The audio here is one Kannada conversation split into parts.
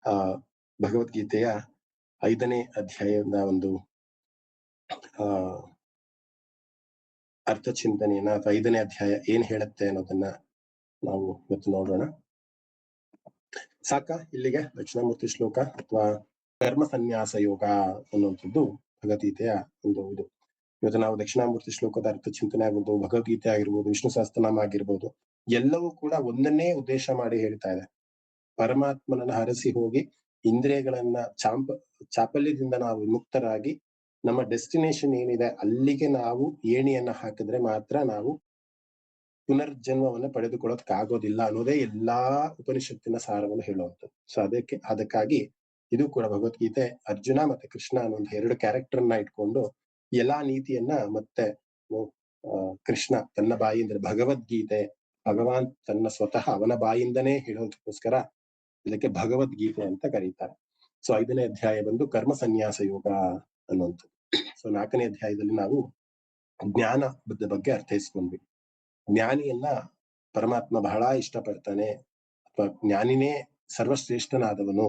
ಆ ಭಗವದ್ಗೀತೆಯ 5ನೇ ಅಧ್ಯಾಯದ ಒಂದು ಆ ಅರ್ಥ ಚಿಂತನೆಯನ್ನ ಅಥವಾ 5ನೇ ಅಧ್ಯಾಯ ಏನ್ ಹೇಳುತ್ತೆ ಅನ್ನೋದನ್ನ ನಾವು ಇವತ್ತು ನೋಡೋಣ. ಸಾಕ ಇಲ್ಲಿಗೆ ದಕ್ಷಿಣಾಮೂರ್ತಿ ಶ್ಲೋಕ ಅಥವಾ ಕರ್ಮ ಸನ್ಯಾಸ ಯೋಗ ಅನ್ನುವಂಥದ್ದು ಭಗವದ್ಗೀತೆಯ ಒಂದು ಇದು. ಇವತ್ತು ನಾವು ದಕ್ಷಿಣಾಮೂರ್ತಿ ಶ್ಲೋಕದ ಅರ್ಥ ಚಿಂತನೆ ಆಗಿರ್ಬೋದು, ಭಗವದ್ಗೀತೆ ಆಗಿರ್ಬೋದು, ವಿಷ್ಣು ಸಹಸ್ರನಾಮ ಆಗಿರ್ಬೋದು, ಎಲ್ಲವೂ ಕೂಡ ಒಂದನ್ನೇ ಉದ್ದೇಶ ಮಾಡಿ ಹೇಳ್ತಾ ಇದೆ. ಪರಮಾತ್ಮನನ್ನ ಹರಸಿ ಹೋಗಿ ಇಂದ್ರಿಯಗಳನ್ನ ಚಾಪಲ್ಯದಿಂದ ನಾವು ಮುಕ್ತರಾಗಿ ನಮ್ಮ ಡೆಸ್ಟಿನೇಷನ್ ಏನಿದೆ ಅಲ್ಲಿಗೆ ನಾವು ಏಣಿಯನ್ನ ಹಾಕಿದ್ರೆ ಮಾತ್ರ ನಾವು ಪುನರ್ಜನ್ಮವನ್ನ ಪಡೆದುಕೊಳ್ಳೋದಕ್ಕಾಗೋದಿಲ್ಲ ಅನ್ನೋದೇ ಎಲ್ಲಾ ಉಪನಿಷತ್ತಿನ ಸಾರವನ್ನು ಹೇಳುವಂಥದ್ದು. ಸೊ ಅದಕ್ಕಾಗಿ ಇದು ಕೂಡ ಭಗವದ್ಗೀತೆ ಅರ್ಜುನ ಮತ್ತೆ ಕೃಷ್ಣ ಅನ್ನೋ ಒಂದು 2 ಕ್ಯಾರೆಕ್ಟರ್ನ ಇಟ್ಕೊಂಡು ಎಲ್ಲಾ ನೀತಿಯನ್ನ ಮತ್ತೆ ಕೃಷ್ಣ ತನ್ನ ಬಾಯಿಂದ ಭಗವದ್ಗೀತೆ, ಭಗವಾನ್ ತನ್ನ ಸ್ವತಃ ಅವನ ಬಾಯಿಂದನೇ ಹೇಳೋದಕ್ಕೋಸ್ಕರ ಇದಕ್ಕೆ ಭಗವದ್ಗೀತೆ ಅಂತ ಕರೀತಾರೆ. ಸೊ 5ನೇ ಅಧ್ಯಾಯ ಬಂದು ಕರ್ಮ ಸನ್ಯಾಸ ಯೋಗ ಅನ್ನುವಂಥದ್ದು. ಸೊ 4ನೇ ಅಧ್ಯಾಯದಲ್ಲಿ ನಾವು ಜ್ಞಾನ ಬಗ್ಗೆ ಅರ್ಥೈಸ್ಕೊಂಡ್ವಿ. ಜ್ಞಾನಿಯನ್ನ ಪರಮಾತ್ಮ ಬಹಳ ಇಷ್ಟಪಡ್ತಾನೆ, ಅಥವಾ ಜ್ಞಾನಿನೇ ಸರ್ವಶ್ರೇಷ್ಠನಾದವನು,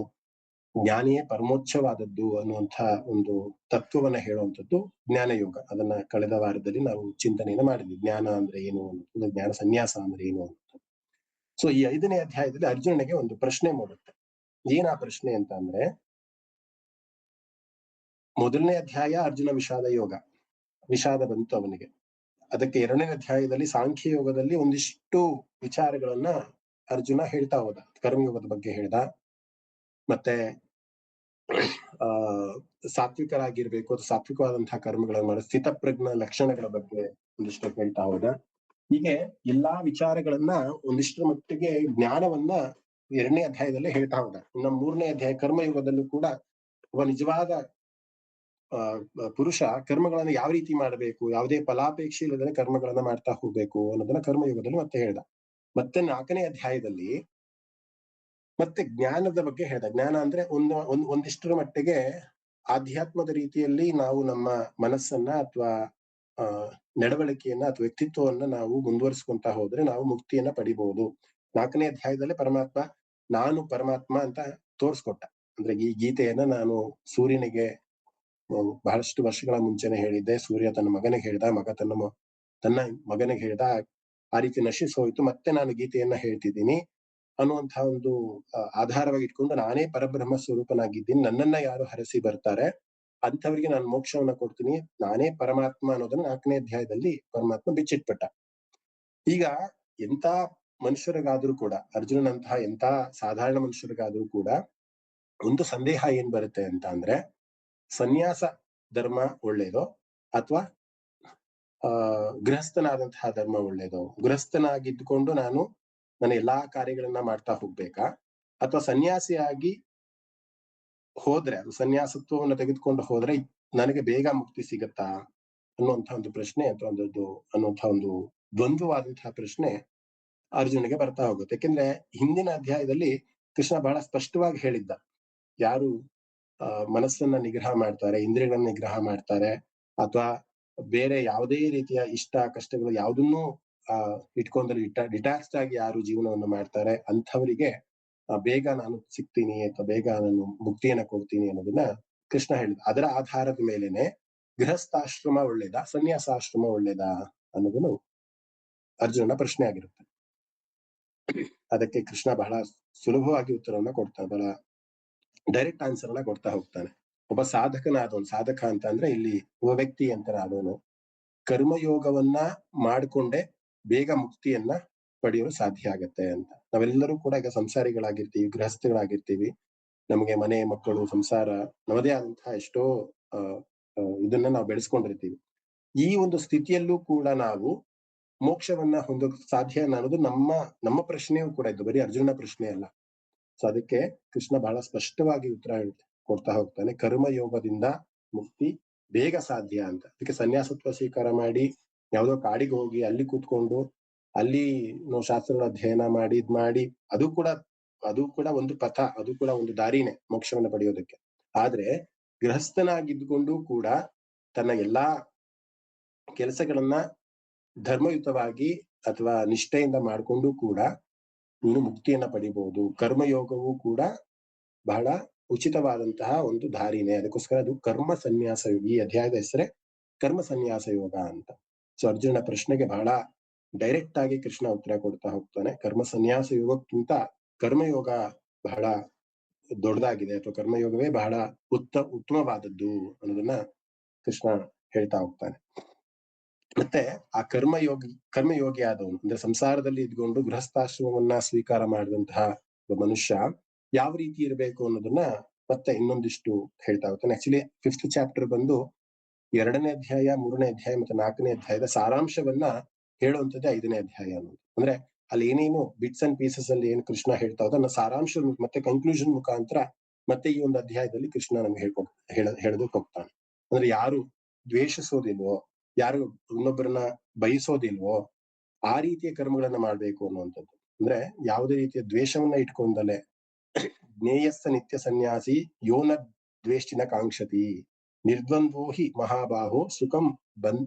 ಜ್ಞಾನಿಯೇ ಪರಮೋಚ್ಛವಾದದ್ದು ಅನ್ನುವಂಥ ಒಂದು ತತ್ವವನ್ನ ಹೇಳುವಂಥದ್ದು ಜ್ಞಾನ ಯೋಗ. ಅದನ್ನ ಕಳೆದ ವಾರದಲ್ಲಿ ನಾವು ಚಿಂತನೆಯನ್ನ ಮಾಡಿದ್ವಿ. ಜ್ಞಾನ ಅಂದ್ರೆ ಏನು ಅನ್ನೋದು, ಜ್ಞಾನ ಸನ್ಯಾಸ ಅಂದ್ರೆ ಏನು ಅನ್ನೋದು. ಸೊ ಈ 5ನೇ ಅಧ್ಯಾಯದಲ್ಲಿ ಅರ್ಜುನನಿಗೆ ಒಂದು ಪ್ರಶ್ನೆ ಮೂಡುತ್ತೆ. ಏನ್ ಆ ಪ್ರಶ್ನೆ ಅಂತ ಅಂದ್ರೆ, ಮೊದಲನೇ ಅಧ್ಯಾಯ ಅರ್ಜುನ ವಿಷಾದ ಯೋಗ, ವಿಷಾದ ಬಂತು ಅವನಿಗೆ. ಅದಕ್ಕೆ 2ನೇ ಅಧ್ಯಾಯದಲ್ಲಿ ಸಾಂಖ್ಯ ಯೋಗದಲ್ಲಿ ಒಂದಿಷ್ಟು ವಿಚಾರಗಳನ್ನ ಅರ್ಜುನ ಹೇಳ್ತಾ ಹೋದ. ಕರ್ಮಯೋಗದ ಬಗ್ಗೆ ಹೇಳ್ದ, ಮತ್ತೆ ಸಾತ್ವಿಕರಾಗಿರ್ಬೇಕು ಅಥವಾ ಸಾತ್ವಿಕವಾದಂತಹ ಕರ್ಮಗಳನ್ನು ಮಾಡೋ ಸ್ಥಿತಪ್ರಜ್ಞ ಲಕ್ಷಣಗಳ ಬಗ್ಗೆ ಒಂದಿಷ್ಟು ಹೇಳ್ತಾ ಹೋದ. ಹೀಗೆ ಎಲ್ಲಾ ವಿಚಾರಗಳನ್ನ ಒಂದಿಷ್ಟರ ಮಟ್ಟಿಗೆ ಜ್ಞಾನವನ್ನ 2ನೇ ಅಧ್ಯಾಯದಲ್ಲೇ ಹೇಳ್ತಾ ಹೋದ. ಇನ್ನು 3ನೇ ಅಧ್ಯಾಯ ಕರ್ಮಯುಗದಲ್ಲೂ ಕೂಡ ಒಬ್ಬ ನಿಜವಾದ ಪುರುಷ ಕರ್ಮಗಳನ್ನ ಯಾವ ರೀತಿ ಮಾಡಬೇಕು, ಯಾವುದೇ ಫಲಾಪೇಕ್ಷೆ ಇಲ್ಲದೆ ಕರ್ಮಗಳನ್ನ ಮಾಡ್ತಾ ಹೋಗ್ಬೇಕು ಅನ್ನೋದನ್ನ ಕರ್ಮಯುಗದಲ್ಲಿ ಮತ್ತೆ ಹೇಳ್ದ. ಮತ್ತೆ 4ನೇ ಅಧ್ಯಾಯದಲ್ಲಿ ಮತ್ತೆ ಜ್ಞಾನದ ಬಗ್ಗೆ ಹೇಳ್ದ. ಜ್ಞಾನ ಅಂದ್ರೆ ಒಂದಿಷ್ಟರ ಮಟ್ಟಿಗೆ ಆಧ್ಯಾತ್ಮದ ರೀತಿಯಲ್ಲಿ ನಾವು ನಮ್ಮ ಮನಸ್ಸನ್ನ ಅಥವಾ ನಡವಳಿಕೆಯನ್ನ ಅಥವಾ ವ್ಯಕ್ತಿತ್ವವನ್ನ ನಾವು ಮುಂದುವರಿಸ್ಕೊಂತ ಹೋದ್ರೆ ನಾವು ಮುಕ್ತಿಯನ್ನ ಪಡಿಬಹುದು. 4ನೇ ಅಧ್ಯಾಯದಲ್ಲಿ ಪರಮಾತ್ಮ ನಾನು ಪರಮಾತ್ಮ ಅಂತ ತೋರ್ಸ್ಕೊಟ್ಟ. ಅಂದ್ರೆ ಈ ಗೀತೆಯನ್ನ ನಾನು ಸೂರ್ಯನಿಗೆ ಬಹಳಷ್ಟು ವರ್ಷಗಳ ಮುಂಚೆನೆ ಹೇಳಿದ್ದೆ. ಸೂರ್ಯ ತನ್ನ ಮಗನಿಗೆ ಹೇಳ್ದ, ಮಗ ತನ್ನ ಮಗನಿಗೆ ಹೇಳ್ದ, ಆ ರೀತಿ ನಶಿಸಿ ಹೋಯ್ತು. ಮತ್ತೆ ನಾನು ಗೀತೆಯನ್ನ ಹೇಳ್ತಿದ್ದೀನಿ ಅನ್ನುವಂತಹ ಒಂದು ಆಧಾರವಾಗಿ ಇಟ್ಕೊಂಡು ನಾನೇ ಪರಬ್ರಹ್ಮ ಸ್ವರೂಪನಾಗಿದ್ದೀನಿ, ನನ್ನನ್ನ ಯಾರು ಹರಸಿ ಬರ್ತಾರೆ ಅಂಥವ್ರಿಗೆ ನಾನು ಮೋಕ್ಷವನ್ನ ಕೊಡ್ತೀನಿ, ನಾನೇ ಪರಮಾತ್ಮ ಅನ್ನೋದನ್ನ 4ನೇ ಅಧ್ಯಾಯದಲ್ಲಿ ಪರಮಾತ್ಮ ಬಿಚ್ಚಿಟ್ಬಿಟ್ಟ. ಈಗ ಎಂತ ಮನುಷ್ಯರಿಗಾದ್ರೂ ಕೂಡ, ಅರ್ಜುನನಂತಹ ಎಂತ ಸಾಧಾರಣ ಮನುಷ್ಯರಿಗಾದ್ರೂ ಕೂಡ ಒಂದು ಸಂದೇಹ ಏನ್ ಬರುತ್ತೆ ಅಂತ ಅಂದ್ರೆ, ಸನ್ಯಾಸ ಧರ್ಮ ಒಳ್ಳೇದೋ ಅಥವಾ ಗೃಹಸ್ಥನಾದಂತಹ ಧರ್ಮ ಒಳ್ಳೇದೋ? ಗೃಹಸ್ಥನಾಗಿದ್ದುಕೊಂಡು ನಾನು ನನ್ನ ಎಲ್ಲಾ ಕಾರ್ಯಗಳನ್ನ ಮಾಡ್ತಾ ಹೋಗ್ಬೇಕಾ, ಅಥವಾ ಸನ್ಯಾಸಿಯಾಗಿ ಹೋದ್ರೆ, ಅದು ಸನ್ಯಾಸತ್ವವನ್ನು ತೆಗೆದುಕೊಂಡು ಹೋದ್ರೆ ನನಗೆ ಬೇಗ ಮುಕ್ತಿ ಸಿಗತ್ತಾ ಅನ್ನುವಂಥ ಒಂದು ಪ್ರಶ್ನೆ, ಅಥವಾ ಅನ್ನುವಂಥ ಒಂದು ದ್ವಂದ್ವವಾದಂತಹ ಪ್ರಶ್ನೆ ಅರ್ಜುನಿಗೆ ಬರ್ತಾ ಹೋಗುತ್ತೆ. ಯಾಕೆಂದ್ರೆ ಹಿಂದಿನ ಅಧ್ಯಾಯದಲ್ಲಿ ಕೃಷ್ಣ ಬಹಳ ಸ್ಪಷ್ಟವಾಗಿ ಹೇಳಿದ್ದ, ಯಾರು ಮನಸ್ಸನ್ನ ನಿಗ್ರಹ ಮಾಡ್ತಾರೆ, ಇಂದ್ರಿಯಗಳನ್ನ ನಿಗ್ರಹ ಮಾಡ್ತಾರೆ, ಅಥವಾ ಬೇರೆ ಯಾವುದೇ ರೀತಿಯ ಇಷ್ಟ ಕಷ್ಟಗಳು ಯಾವುದನ್ನೂ ಇಟ್ಕೊಂಡ್ರೆ ಡಿಟ್ಯಾಚ್ಡ್ ಆಗಿ ಯಾರು ಜೀವನವನ್ನು ಮಾಡ್ತಾರೆ ಅಂಥವರಿಗೆ ಬೇಗ ನಾನು ಸಿಗ್ತೀನಿ ಅಥವಾ ಬೇಗ ನಾನು ಮುಕ್ತಿಯನ್ನ ಕೊಡ್ತೀನಿ ಅನ್ನೋದನ್ನ ಕೃಷ್ಣ ಹೇಳಿದ. ಅದರ ಆಧಾರದ ಮೇಲೆನೆ ಗೃಹಸ್ಥಾಶ್ರಮ ಒಳ್ಳೇದಾ ಸನ್ಯಾಸಾಶ್ರಮ ಒಳ್ಳೇದಾ ಅನ್ನೋದನ್ನು ಅರ್ಜುನನ ಪ್ರಶ್ನೆ ಆಗಿರುತ್ತೆ. ಅದಕ್ಕೆ ಕೃಷ್ಣ ಬಹಳ ಸುಲಭವಾಗಿ ಉತ್ತರವನ್ನ ಕೊಡ್ತಾನೆ, ಬಹಳ ಡೈರೆಕ್ಟ್ ಆನ್ಸರ್ ಅನ್ನ ಕೊಡ್ತಾ ಹೋಗ್ತಾನೆ. ಒಬ್ಬ ಸಾಧಕನಾದವನು, ಸಾಧಕ ಅಂತ ಅಂದ್ರೆ ಇಲ್ಲಿ ಒಬ್ಬ ವ್ಯಕ್ತಿ ಅಂತನಾದವನು ಕರ್ಮಯೋಗವನ್ನ ಮಾಡ್ಕೊಂಡೆ ಬೇಗ ಮುಕ್ತಿಯನ್ನ ಪಡೆಯಲು ಸಾಧ್ಯ ಆಗತ್ತೆ ಅಂತ. ನಾವೆಲ್ಲರೂ ಕೂಡ ಈಗ ಸಂಸಾರಿಗಳಾಗಿರ್ತೀವಿ, ಗೃಹಸ್ಥಗಳಾಗಿರ್ತೀವಿ, ನಮಗೆ ಮನೆ ಮಕ್ಕಳು ಸಂಸಾರ ನಮ್ಮದೇ ಆದಂತಹ ಎಷ್ಟೋ ಇದನ್ನ ನಾವು ಬೆಳೆಸ್ಕೊಂಡಿರ್ತೀವಿ. ಈ ಒಂದು ಸ್ಥಿತಿಯಲ್ಲೂ ಕೂಡ ನಾವು ಮೋಕ್ಷವನ್ನ ಹೊಂದೋಕ್ ಸಾಧ್ಯ ಅನ್ನೋದು ನಮ್ಮ ಪ್ರಶ್ನೆಯೂ ಕೂಡ ಇದ್ದು, ಬರೀ ಅರ್ಜುನ ಪ್ರಶ್ನೆ ಅಲ್ಲ. ಸೊ ಅದಕ್ಕೆ ಕೃಷ್ಣ ಬಹಳ ಸ್ಪಷ್ಟವಾಗಿ ಉತ್ತರ ಕೊಡ್ತಾ ಹೋಗ್ತಾನೆ, ಕರ್ಮಯೋಗದಿಂದ ಮುಕ್ತಿ ಬೇಗ ಸಾಧ್ಯ ಅಂತ. ಅದಕ್ಕೆ ಸನ್ಯಾಸತ್ವ ಸ್ವೀಕಾರ ಮಾಡಿ ಯಾವ್ದೋ ಕಾಡಿಗೆ ಹೋಗಿ ಅಲ್ಲಿ ಕೂತ್ಕೊಂಡು ಅಲ್ಲಿ ಶಾಸ್ತ್ರಗಳ ಅಧ್ಯಯನ ಮಾಡಿ ಇದ್ ಮಾಡಿ ಅದು ಕೂಡ ಒಂದು ಪಥ, ಅದು ಕೂಡ ಒಂದು ದಾರಿನೇ ಮೋಕ್ಷವನ್ನ ಪಡೆಯೋದಕ್ಕೆ. ಆದ್ರೆ ಗೃಹಸ್ಥನಾಗಿದ್ದುಕೊಂಡು ಕೂಡ ತನ್ನ ಎಲ್ಲಾ ಕೆಲಸಗಳನ್ನ ಧರ್ಮಯುತವಾಗಿ ಅಥವಾ ನಿಷ್ಠೆಯಿಂದ ಮಾಡಿಕೊಂಡು ಕೂಡ ನೀನು ಮುಕ್ತಿಯನ್ನ ಪಡಿಬಹುದು. ಕರ್ಮಯೋಗವೂ ಕೂಡ ಬಹಳ ಉಚಿತವಾದಂತಹ ಒಂದು ದಾರಿನೇ. ಅದಕ್ಕೋಸ್ಕರ ಅದು ಕರ್ಮ ಸನ್ಯಾಸ ಯೋಗ. ಈ ಅಧ್ಯಾಯದ ಹೆಸರೇ ಕರ್ಮ ಸನ್ಯಾಸ ಯೋಗ ಅಂತ. ಸೊ ಅರ್ಜುನ ಪ್ರಶ್ನೆಗೆ ಬಹಳ ಡೈರೆಕ್ಟ್ ಆಗಿ ಕೃಷ್ಣ ಉತ್ತರ ಕೊಡ್ತಾ ಹೋಗ್ತಾನೆ. ಕರ್ಮ ಸನ್ಯಾಸ ಯೋಗಕ್ಕಿಂತ ಕರ್ಮಯೋಗ ಬಹಳ ದೊಡ್ಡದಾಗಿದೆ, ಅಥವಾ ಕರ್ಮಯೋಗವೇ ಬಹಳ ಉತ್ತಮವಾದದ್ದು ಅನ್ನೋದನ್ನ ಕೃಷ್ಣ ಹೇಳ್ತಾ ಹೋಗ್ತಾನೆ. ಮತ್ತೆ ಆ ಕರ್ಮಯೋಗಿ ಆದವನು, ಅಂದ್ರೆ ಸಂಸಾರದಲ್ಲಿ ಇದ್ಕೊಂಡು ಗೃಹಸ್ಥಾಶ್ರಮವನ್ನ ಸ್ವೀಕಾರ ಮಾಡಿದಂತಹ ಮನುಷ್ಯ ಯಾವ ರೀತಿ ಇರಬೇಕು ಅನ್ನೋದನ್ನ ಮತ್ತೆ ಇನ್ನೊಂದಿಷ್ಟು ಹೇಳ್ತಾ ಹೋಗ್ತಾನೆ. ಆಕ್ಚುಲಿ 5th ಚಾಪ್ಟರ್ ಬಂದು 2ನೇ ಅಧ್ಯಾಯ, 3ನೇ ಅಧ್ಯಾಯ ಮತ್ತೆ 4ನೇ ಅಧ್ಯಾಯದ ಸಾರಾಂಶವನ್ನ ಹೇಳುವಂಥದ್ದೇ 5ನೇ ಅಧ್ಯಾಯ ಅನ್ನೋದು. ಅಂದ್ರೆ ಅಲ್ಲಿ ಏನೇನು ಬಿಟ್ಸ್ ಅಂಡ್ ಪೀಸಸ್ ಅಲ್ಲಿ ಏನು ಕೃಷ್ಣ ಹೇಳ್ತಾ ಹೋದ ಸಾರಾಂಶ ಮತ್ತೆ ಕನ್ಕ್ಲೂಷನ್ ಮುಖಾಂತರ ಮತ್ತೆ ಈ ಒಂದು ಅಧ್ಯಾಯದಲ್ಲಿ ಕೃಷ್ಣ ನಮ್ಗೆ ಹೇಳೋದಕ್ಕೆ ಹೋಗ್ತಾನೆ. ಅಂದ್ರೆ ಯಾರು ದ್ವೇಷಿಸೋದಿಲ್ವೋ, ಯಾರು ಇನ್ನೊಬ್ಬರನ್ನ ಬಯಸೋದಿಲ್ವೋ ಆ ರೀತಿಯ ಕರ್ಮಗಳನ್ನ ಮಾಡ್ಬೇಕು ಅನ್ನುವಂಥದ್ದು. ಅಂದ್ರೆ ಯಾವುದೇ ರೀತಿಯ ದ್ವೇಷವನ್ನ ಇಟ್ಕೊಂಡಲೆ ಜ್ಞೇಯಸ್ಸ ನಿತ್ಯ ಸನ್ಯಾಸಿ ಯೋನ ದ್ವೇಷ್ಟಿನ ಕಾಂಕ್ಷತಿ ನಿರ್ದ್ವಂದ್ವೋ ಹಿ ಮಹಾಬಾಹೋ ಸುಖಂ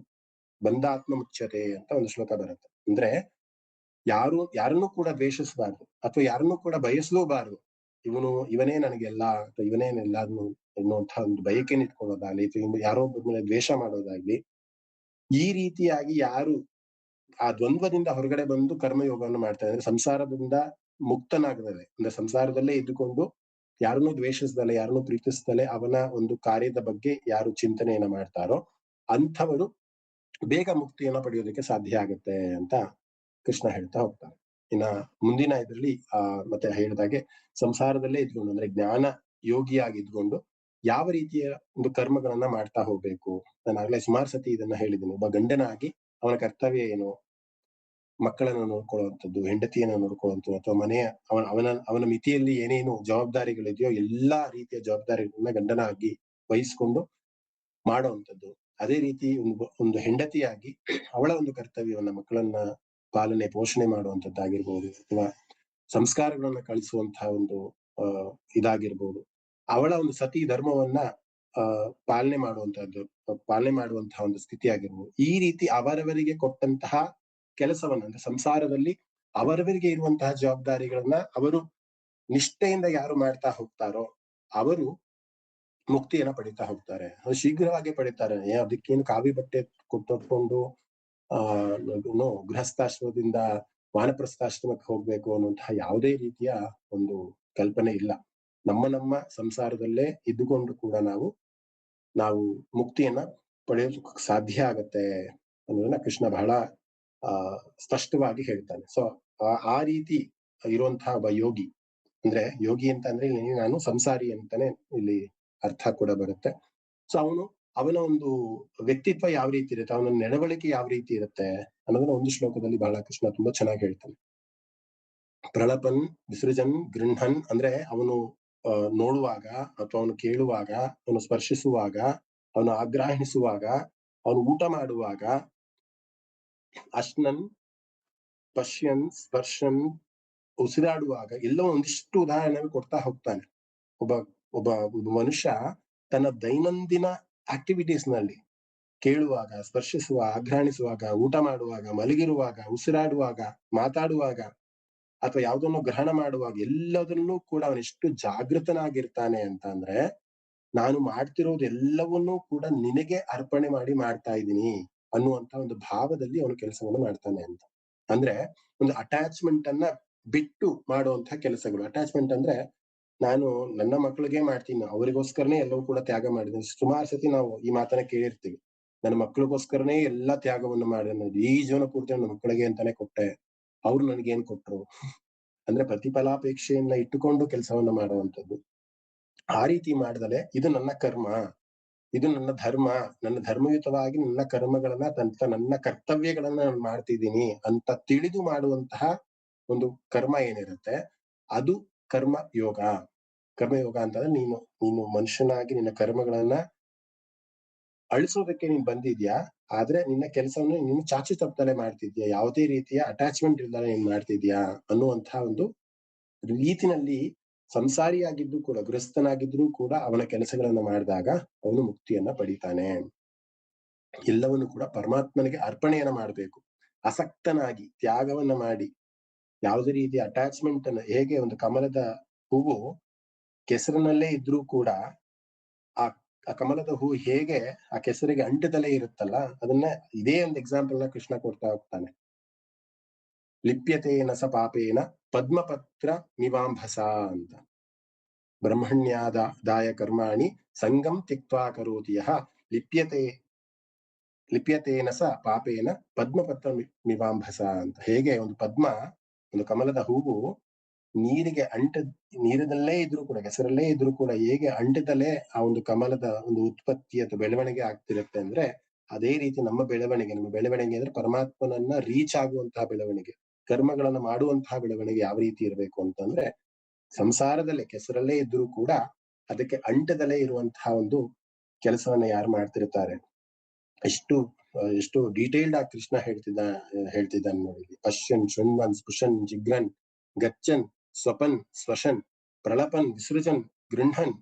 ಬಂಧಾತ್ಮ ಮುಚ್ಯತೆ ಅಂತ ಒಂದು ಶ್ಲೋಕ ಬರುತ್ತೆ. ಅಂದ್ರೆ ಯಾರನ್ನೂ ಕೂಡ ದ್ವೇಷಿಸಬಾರ್ದು, ಅಥವಾ ಯಾರನ್ನೂ ಕೂಡ ಬಯಸಲೂಬಾರ್ದು. ಇವನೇ ನನಗೆಲ್ಲ, ಅಥವಾ ಇವನೇನೆಲ್ಲ ಎನ್ನುವಂತಹ ಒಂದು ಬಯಕೆನ ಇಟ್ಕೊಳ್ಳೋದಾಗ್ಲಿ, ಅಥವಾ ಯಾರೋ ಒಬ್ಬರ ಮೇಲೆ ದ್ವೇಷ ಮಾಡೋದಾಗ್ಲಿ, ಈ ರೀತಿಯಾಗಿ ಯಾರು ಆ ದ್ವಂದ್ವದಿಂದ ಹೊರಗಡೆ ಬಂದು ಕರ್ಮಯೋಗವನ್ನು ಮಾಡ್ತಾರೆ, ಅಂದ್ರೆ ಸಂಸಾರದಿಂದ ಮುಕ್ತನಾಗದಲೆ, ಅಂದ್ರೆ ಸಂಸಾರದಲ್ಲೇ ಇದ್ದುಕೊಂಡು ಯಾರನ್ನೂ ದ್ವೇಷಿಸದಲೆ, ಯಾರನ್ನೂ ಪ್ರೀತಿಸದಲೆ ಅವನ ಒಂದು ಕಾರ್ಯದ ಬಗ್ಗೆ ಯಾರು ಚಿಂತನೆಯನ್ನ ಮಾಡ್ತಾರೋ ಅಂಥವರು ಬೇಗ ಮುಕ್ತಿಯನ್ನ ಪಡೆಯೋದಕ್ಕೆ ಸಾಧ್ಯ ಆಗುತ್ತೆ ಅಂತ ಕೃಷ್ಣ ಹೇಳ್ತಾ ಹೋಗ್ತಾನೆ. ಇನ್ನ ಮುಂದಿನ ಇದರಲ್ಲಿ ಮತ್ತೆ ಹೇಳಿದಾಗೆ ಸಂಸಾರದಲ್ಲೇ ಇದ್ಕೊಂಡು, ಅಂದ್ರೆ ಜ್ಞಾನ ಯೋಗಿಯಾಗಿ ಇದ್ಕೊಂಡು ಯಾವ ರೀತಿಯ ಒಂದು ಕರ್ಮಗಳನ್ನ ಮಾಡ್ತಾ ಹೋಗ್ಬೇಕು. ನಾನು ಆಗ್ಲೇ ಸುಮಾರು ಸತಿ ಇದನ್ನ ಹೇಳಿದ್ದೀನಿ. ಒಬ್ಬ ಗಂಡನಾಗಿ ಅವನ ಕರ್ತವ್ಯ ಏನು, ಮಕ್ಕಳನ್ನು ನೋಡ್ಕೊಳ್ಳುವಂಥದ್ದು, ಹೆಂಡತಿಯನ್ನ ನೋಡ್ಕೊಳ್ಳುವಂಥದ್ದು, ಅಥವಾ ಮನೆಯ ಅವನ ಮಿತಿಯಲ್ಲಿ ಏನೇನು ಜವಾಬ್ದಾರಿಗಳಿದೆಯೋ ಎಲ್ಲಾ ರೀತಿಯ ಜವಾಬ್ದಾರಿಗಳನ್ನ ಗಂಡನಾಗಿ ವಹಿಸ್ಕೊಂಡು ಮಾಡುವಂಥದ್ದು. ಅದೇ ರೀತಿ ಒಂದು ಹೆಂಡತಿಯಾಗಿ ಅವಳ ಒಂದು ಕರ್ತವ್ಯವನ್ನ, ಮಕ್ಕಳನ್ನ ಪಾಲನೆ ಪೋಷಣೆ ಮಾಡುವಂಥದ್ದಾಗಿರ್ಬೋದು, ಅಥವಾ ಸಂಸ್ಕಾರಗಳನ್ನ ಕಳಿಸುವಂತಹ ಒಂದು ಇದಾಗಿರ್ಬೋದು, ಅವಳ ಒಂದು ಸತಿ ಧರ್ಮವನ್ನ ಪಾಲನೆ ಮಾಡುವಂತಹ ಒಂದು ಸ್ಥಿತಿ ಆಗಿರ್ಬೋದು. ಈ ರೀತಿ ಅವರವರಿಗೆ ಕೊಟ್ಟಂತಹ ಕೆಲಸವನ್ನ, ಅಂದ್ರೆ ಸಂಸಾರದಲ್ಲಿ ಅವರವರಿಗೆ ಇರುವಂತಹ ಜವಾಬ್ದಾರಿಗಳನ್ನ ಅವರು ನಿಷ್ಠೆಯಿಂದ ಯಾರು ಮಾಡ್ತಾ ಹೋಗ್ತಾರೋ ಅವರು ಮುಕ್ತಿಯನ್ನ ಪಡಿತಾ ಹೋಗ್ತಾರೆ. ಅದು ಶೀಘ್ರವಾಗಿ ಪಡಿತಾರೆ. ಅದಕ್ಕೇನು ಕಾವಿ ಬಟ್ಟೆ ತೊಟ್ಕೊಂಡು ಗೃಹಸ್ಥಾಶ್ರಮದಿಂದ ವಾನಪ್ರಸ್ಥಾಶ್ರಮಕ್ಕೆ ಹೋಗ್ಬೇಕು ಅನ್ನುವಂತಹ ಯಾವುದೇ ರೀತಿಯ ಒಂದು ಕಲ್ಪನೆ ಇಲ್ಲ. ನಮ್ಮ ಸಂಸಾರದಲ್ಲೇ ಇದ್ದುಕೊಂಡು ಕೂಡ ನಾವು ಮುಕ್ತಿಯನ್ನ ಪಡೆಯೋದಕ್ಕೆ ಸಾಧ್ಯ ಆಗತ್ತೆ ಅನ್ನೋದನ್ನ ಕೃಷ್ಣ ಬಹಳ ಸ್ಪಷ್ಟವಾಗಿ ಹೇಳ್ತಾನೆ. ಸೊ ಆ ರೀತಿ ಇರುವಂತಹ ಒಬ್ಬ ಯೋಗಿ, ಅಂದ್ರೆ ಯೋಗಿ ಅಂತ ಅಂದ್ರೆ ನಾನು ಸಂಸಾರಿ ಅಂತಾನೆ ಇಲ್ಲಿ ಅರ್ಥ ಕೂಡ ಬರುತ್ತೆ. ಸೊ ಅವನ ಒಂದು ವ್ಯಕ್ತಿತ್ವ ಯಾವ ರೀತಿ ಇರುತ್ತೆ, ಅವನ ನಡವಳಿಕೆ ಯಾವ ರೀತಿ ಇರುತ್ತೆ ಅನ್ನೋದನ್ನ ಒಂದು ಶ್ಲೋಕದಲ್ಲಿ ಬಹಳ ಕೃಷ್ಣ ತುಂಬಾ ಚೆನ್ನಾಗಿ ಹೇಳ್ತಾನೆ. ಪ್ರಳಪನ್ ವಿಸೃಜನ್ ಗೃಹನ್, ಅಂದ್ರೆ ಅವನು ನೋಡುವಾಗ, ಅಥವಾ ಅವನು ಕೇಳುವಾಗ, ಅವನು ಸ್ಪರ್ಶಿಸುವಾಗ, ಅವನು ಆಗ್ರಾಹಿಸುವಾಗ, ಅವನು ಊಟ ಮಾಡುವಾಗ, ಅಶ್ನನ್ ಪಶ್ಯನ್ ಸ್ಪರ್ಶನ್, ಉಸಿರಾಡುವಾಗ ಎಲ್ಲೋ ಒಂದಿಷ್ಟು ಉದಾಹರಣೆ ಕೊಡ್ತಾ ಹೋಗ್ತಾನೆ. ಒಬ್ಬ ಮನುಷ್ಯ ತನ್ನ ದೈನಂದಿನ ಆಕ್ಟಿವಿಟೀಸ್ ನಲ್ಲಿ ಕೇಳುವಾಗ, ಸ್ಪರ್ಶಿಸುವ, ಆಘ್ರಾಣಿಸುವಾಗ, ಊಟ ಮಾಡುವಾಗ, ಮಲಗಿರುವಾಗ, ಉಸಿರಾಡುವಾಗ, ಮಾತಾಡುವಾಗ, ಅಥವಾ ಯಾವುದನ್ನು ಗ್ರಹಣ ಮಾಡುವಾಗ ಎಲ್ಲದನ್ನೂ ಕೂಡ ಅವನೆಷ್ಟು ಜಾಗೃತನಾಗಿರ್ತಾನೆ ಅಂತ ಅಂದ್ರೆ, ನಾನು ಮಾಡ್ತಿರೋದು ಎಲ್ಲವನ್ನೂ ಕೂಡ ನಿನಗೆ ಅರ್ಪಣೆ ಮಾಡಿ ಮಾಡ್ತಾ ಇದ್ದೀನಿ ಅನ್ನುವಂತ ಒಂದು ಭಾವದಲ್ಲಿ ಅವನು ಕೆಲಸವನ್ನು ಮಾಡ್ತಾನೆ ಅಂತ. ಅಂದ್ರೆ ಒಂದು ಅಟ್ಯಾಚ್ಮೆಂಟ್ ಅನ್ನ ಬಿಟ್ಟು ಮಾಡುವಂತಹ ಕೆಲಸಗಳು. ಅಟ್ಯಾಚ್ಮೆಂಟ್ ಅಂದ್ರೆ ನಾನು ನನ್ನ ಮಕ್ಕಳಿಗೆ ಮಾಡ್ತೀನಿ, ಅವರಿಗೋಸ್ಕರನೇ ಎಲ್ಲವೂ ಕೂಡ ತ್ಯಾಗ ಮಾಡಿದ್ದೀನಿ. ಸುಮಾರು ಸತಿ ನಾವು ಈ ಮಾತನ್ನ ಕೇಳಿರ್ತೀವಿ, ನನ್ನ ಮಕ್ಕಳಿಗೋಸ್ಕರನೇ ಎಲ್ಲಾ ತ್ಯಾಗವನ್ನು ಮಾಡಿದೆ, ಈ ಜೀವನ ಪೂರ್ತಿ ನನ್ನ ಮಕ್ಕಳಿಗೆ ಅಂತಾನೆ ಕೊಟ್ಟೆ, ಅವ್ರು ನನಗೇನ್ ಕೊಟ್ರು ಅಂದ್ರೆ ಪ್ರತಿಫಲಾಪೇಕ್ಷೆಯನ್ನ ಇಟ್ಟುಕೊಂಡು ಕೆಲಸವನ್ನ ಮಾಡುವಂಥದ್ದು. ಆ ರೀತಿ ಮಾಡಿದರೆ ಇದು ನನ್ನ ಕರ್ಮ, ಇದು ನನ್ನ ಧರ್ಮ, ನನ್ನ ಧರ್ಮಯುತವಾಗಿ ನನ್ನ ಕರ್ಮಗಳನ್ನ ನನ್ನ ಕರ್ತವ್ಯಗಳನ್ನ ನಾನು ಮಾಡ್ತಿದ್ದೀನಿ ಅಂತ ತಿಳಿದು ಮಾಡುವಂತಹ ಒಂದು ಕರ್ಮ ಏನಿರುತ್ತೆ ಅದು ಕರ್ಮಯೋಗ. ಕರ್ಮಯೋಗ ಅಂತಂದ್ರೆ ನೀನು ಮನುಷ್ಯನಾಗಿ ನಿನ್ನ ಕರ್ಮಗಳನ್ನ ಅಳಿಸೋದಕ್ಕೆ ನೀನ್ ಬಂದಿದ್ಯಾ, ಆದ್ರೆ ನಿನ್ನ ಕೆಲಸವನ್ನು ನೀನು ಚಾಚು ತಪ್ಪದಲ್ಲೇ ಮಾಡ್ತಿದ್ಯಾ, ಯಾವುದೇ ರೀತಿಯ ಅಟ್ಯಾಚ್ಮೆಂಟ್ ಇಲ್ದಾನೆ ನೀನ್ ಮಾಡ್ತಿದ್ಯಾ ಅನ್ನುವಂತಹ ಒಂದು ರೀತಿನಲ್ಲಿ ಸಂಸಾರಿಯಾಗಿದ್ದು ಕೂಡ, ಗೃಹಸ್ಥನಾಗಿದ್ರು ಕೂಡ ಅವನ ಕೆಲಸಗಳನ್ನ ಮಾಡಿದಾಗ ಅವನು ಮುಕ್ತಿಯನ್ನ ಪಡಿತಾನೆ. ಎಲ್ಲವನ್ನು ಕೂಡ ಪರಮಾತ್ಮನಿಗೆ ಅರ್ಪಣೆಯನ್ನ ಮಾಡ್ಬೇಕು, ಆಸಕ್ತನಾಗಿ ತ್ಯಾಗವನ್ನ ಮಾಡಿ, ಯಾವುದೇ ರೀತಿಯ ಅಟ್ಯಾಚ್ಮೆಂಟ್ ಅನ್ನ, ಹೇಗೆ ಒಂದು ಕಮಲದ ಹೂವು ಕೆಸರಿನಲ್ಲೇ ಇದ್ರೂ ಕೂಡ ಆ ಆ ಕಮಲದ ಹೂ ಹೇಗೆ ಆ ಕೆಸರಿಗೆ ಅಂಟದಲೇ ಇರುತ್ತಲ್ಲ, ಅದನ್ನ ಇದೇ ಒಂದು ಎಕ್ಸಾಂಪಲ್ ನ ಕೃಷ್ಣ ಕೊಡ್ತಾ ಹೋಗ್ತಾನೆ. ಲಿಪ್ಯತೇನ ಸ ಪಾಪೇನ ಪದ್ಮಪತ್ರ ಮಿವಾಂಭಸ ಅಂತ. ಬ್ರಹ್ಮಣ್ಯಾದಾಯ ಕರ್ಮಾಣಿ ಸಂಗಂ ತ್ಯಕ್ತ್ವಾ ಕರೋತಿ ಯಃ ಲಿಪ್ಯತೇನ ಸ ಪಾಪೇನ ಪದ್ಮಪತ್ರ ಮಿವಾಂಭಸ ಅಂತ. ಹೇಗೆ ಒಂದು ಪದ್ಮ, ಒಂದು ಕಮಲದ ಹೂವು ನೀರಿಗೆ ನೀರಿನಲ್ಲೇ ಇದ್ರೂ ಕೂಡ, ಕೆಸರಲ್ಲೇ ಇದ್ರೂ ಕೂಡ ಹೇಗೆ ಅಂಟದಲ್ಲೇ ಆ ಒಂದು ಕಮಲದ ಒಂದು ಉತ್ಪತ್ತಿ ಅಥವಾ ಬೆಳವಣಿಗೆ ಆಗ್ತಿರುತ್ತೆ ಅಂದ್ರೆ, ಅದೇ ರೀತಿ ನಮ್ಮ ಬೆಳವಣಿಗೆ ಅಂದ್ರೆ ಪರಮಾತ್ಮನನ್ನ ರೀಚ್ ಆಗುವಂತಹ ಬೆಳವಣಿಗೆ, ಕರ್ಮಗಳನ್ನ ಮಾಡುವಂತಹ ಬೆಳವಣಿಗೆ ಯಾವ ರೀತಿ ಇರಬೇಕು ಅಂತಂದ್ರೆ, ಸಂಸಾರದಲ್ಲೇ ಕೆಸರಲ್ಲೇ ಇದ್ರೂ ಕೂಡ ಅದಕ್ಕೆ ಅಂಟದಲ್ಲೇ ಇರುವಂತಹ ಒಂದು ಕೆಲಸವನ್ನ ಯಾರು ಮಾಡ್ತಿರ್ತಾರೆ. ಎಷ್ಟು ಡೀಟೇಲ್ಡ್ ಆಗಿ ಕೃಷ್ಣ ಹೇಳ್ತಿದ್ದಾನೆ ನೋಡಿ. ಪಶ್ಯನ್ ಶೃಣ್ವನ್ ಸ್ಪೃಶನ್ ಜಿಗ್ರನ್ ಗಚ್ಚನ್ ಸ್ವಪನ್ ಸ್ವಶನ್ ಪ್ರಳಪನ್ ವಿಸೃಜನ್ ಗೃಹನ್,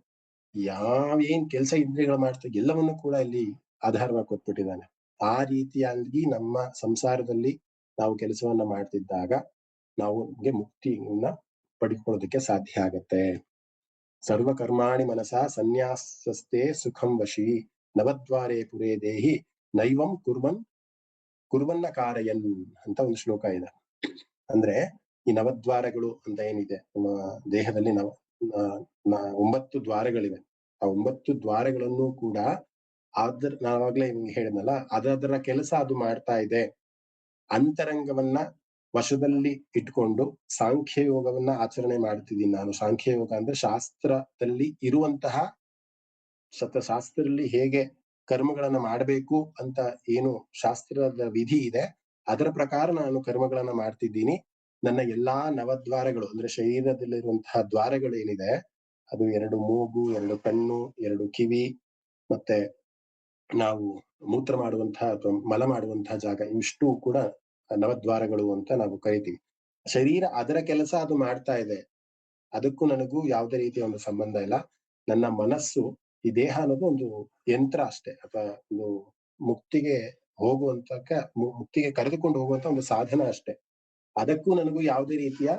ಯಾವೇನ್ ಕೆಲಸ ಇಂದ್ರಿಯಗಳು ಮಾಡ್ತಾರೆ ಎಲ್ಲವನ್ನೂ ಕೂಡ ಇಲ್ಲಿ ಆಧಾರವಾಗಿ ಕೊಟ್ಬಿಟ್ಟಿದ್ದಾನೆ. ಆ ರೀತಿಯಾಗಿ ನಮ್ಮ ಸಂಸಾರದಲ್ಲಿ ನಾವು ಕೆಲಸವನ್ನ ಮಾಡ್ತಿದ್ದಾಗ ನಾವು ಮುಕ್ತಿಯನ್ನ ಪಡ್ಕೊಳ್ಳೋದಕ್ಕೆ ಸಾಧ್ಯ ಆಗತ್ತೆ. ಸರ್ವಕರ್ಮಾಣಿ ಮನಸಾ ಸನ್ಯಾಸಸ್ತೆ ಸುಖಂ ವಶಿ ನವದ್ವಾರೇ ಪುರೇ ದೇಹಿ ನೈವಂ ಕುರ್ವನ್ನ ಕಾರಯನ್ ಅಂತ ಒಂದು ಶ್ಲೋಕ ಇದೆ. ಅಂದ್ರೆ ಈ ನವದ್ವಾರಗಳು ಅಂತ ಏನಿದೆ ನಮ್ಮ ದೇಹದಲ್ಲಿ, 9 ದ್ವಾರಗಳಿವೆ. ಆ 9 ದ್ವಾರಗಳನ್ನು ಕೂಡ ನಾವಾಗ್ಲೇ ಹೇಳಿದ್ನಲ್ಲ, ಅದರ ಕೆಲಸ ಅದು ಮಾಡ್ತಾ ಇದೆ. ಅಂತರಂಗವನ್ನ ವಶದಲ್ಲಿ ಇಟ್ಕೊಂಡು ಸಾಂಖ್ಯ ಯೋಗವನ್ನ ಆಚರಣೆ ಮಾಡ್ತಿದ್ದೀನಿ ನಾನು. ಸಾಂಖ್ಯ ಯೋಗ ಅಂದ್ರೆ ಶಾಸ್ತ್ರದಲ್ಲಿ ಇರುವಂತಹ ಶಾಸ್ತ್ರದಲ್ಲಿ ಹೇಗೆ ಕರ್ಮಗಳನ್ನ ಮಾಡಬೇಕು ಅಂತ ಏನು ಶಾಸ್ತ್ರದ ವಿಧಿ ಇದೆ, ಅದರ ಪ್ರಕಾರ ನಾನು ಕರ್ಮಗಳನ್ನ ಮಾಡ್ತಿದ್ದೀನಿ. ನನ್ನ ಎಲ್ಲಾ ನವದ್ವಾರಗಳು ಅಂದ್ರೆ ಶರೀರದಲ್ಲಿರುವಂತಹ ದ್ವಾರಗಳು ಏನಿದೆ, ಅದು 2 ಮೂಗು, 2 ಕಣ್ಣು, 2 ಕಿವಿ, ಮತ್ತೆ ನಾವು ಮೂತ್ರ ಮಾಡುವಂತಹ ಅಥವಾ ಮಲ ಮಾಡುವಂತಹ ಜಾಗ, ಇಷ್ಟು ಕೂಡ ನವದ್ವಾರಗಳು ಅಂತ ನಾವು ಕರಿತೀವಿ. ಶರೀರ ಅದರ ಕೆಲಸ ಅದು ಮಾಡ್ತಾ ಇದೆ, ಅದಕ್ಕೂ ನನಗೂ ಯಾವುದೇ ರೀತಿಯ ಒಂದು ಸಂಬಂಧ ಇಲ್ಲ. ನನ್ನ ಮನಸ್ಸು, ಈ ದೇಹ ಅನ್ನೋದು ಒಂದು ಯಂತ್ರ ಅಷ್ಟೇ, ಅಥವಾ ಒಂದು ಮುಕ್ತಿಗೆ ಮುಕ್ತಿಗೆ ಕರೆದುಕೊಂಡು ಹೋಗುವಂತ ಒಂದು ಸಾಧನ ಅಷ್ಟೇ. ಅದಕ್ಕೂ ನನಗೂ ಯಾವುದೇ ರೀತಿಯ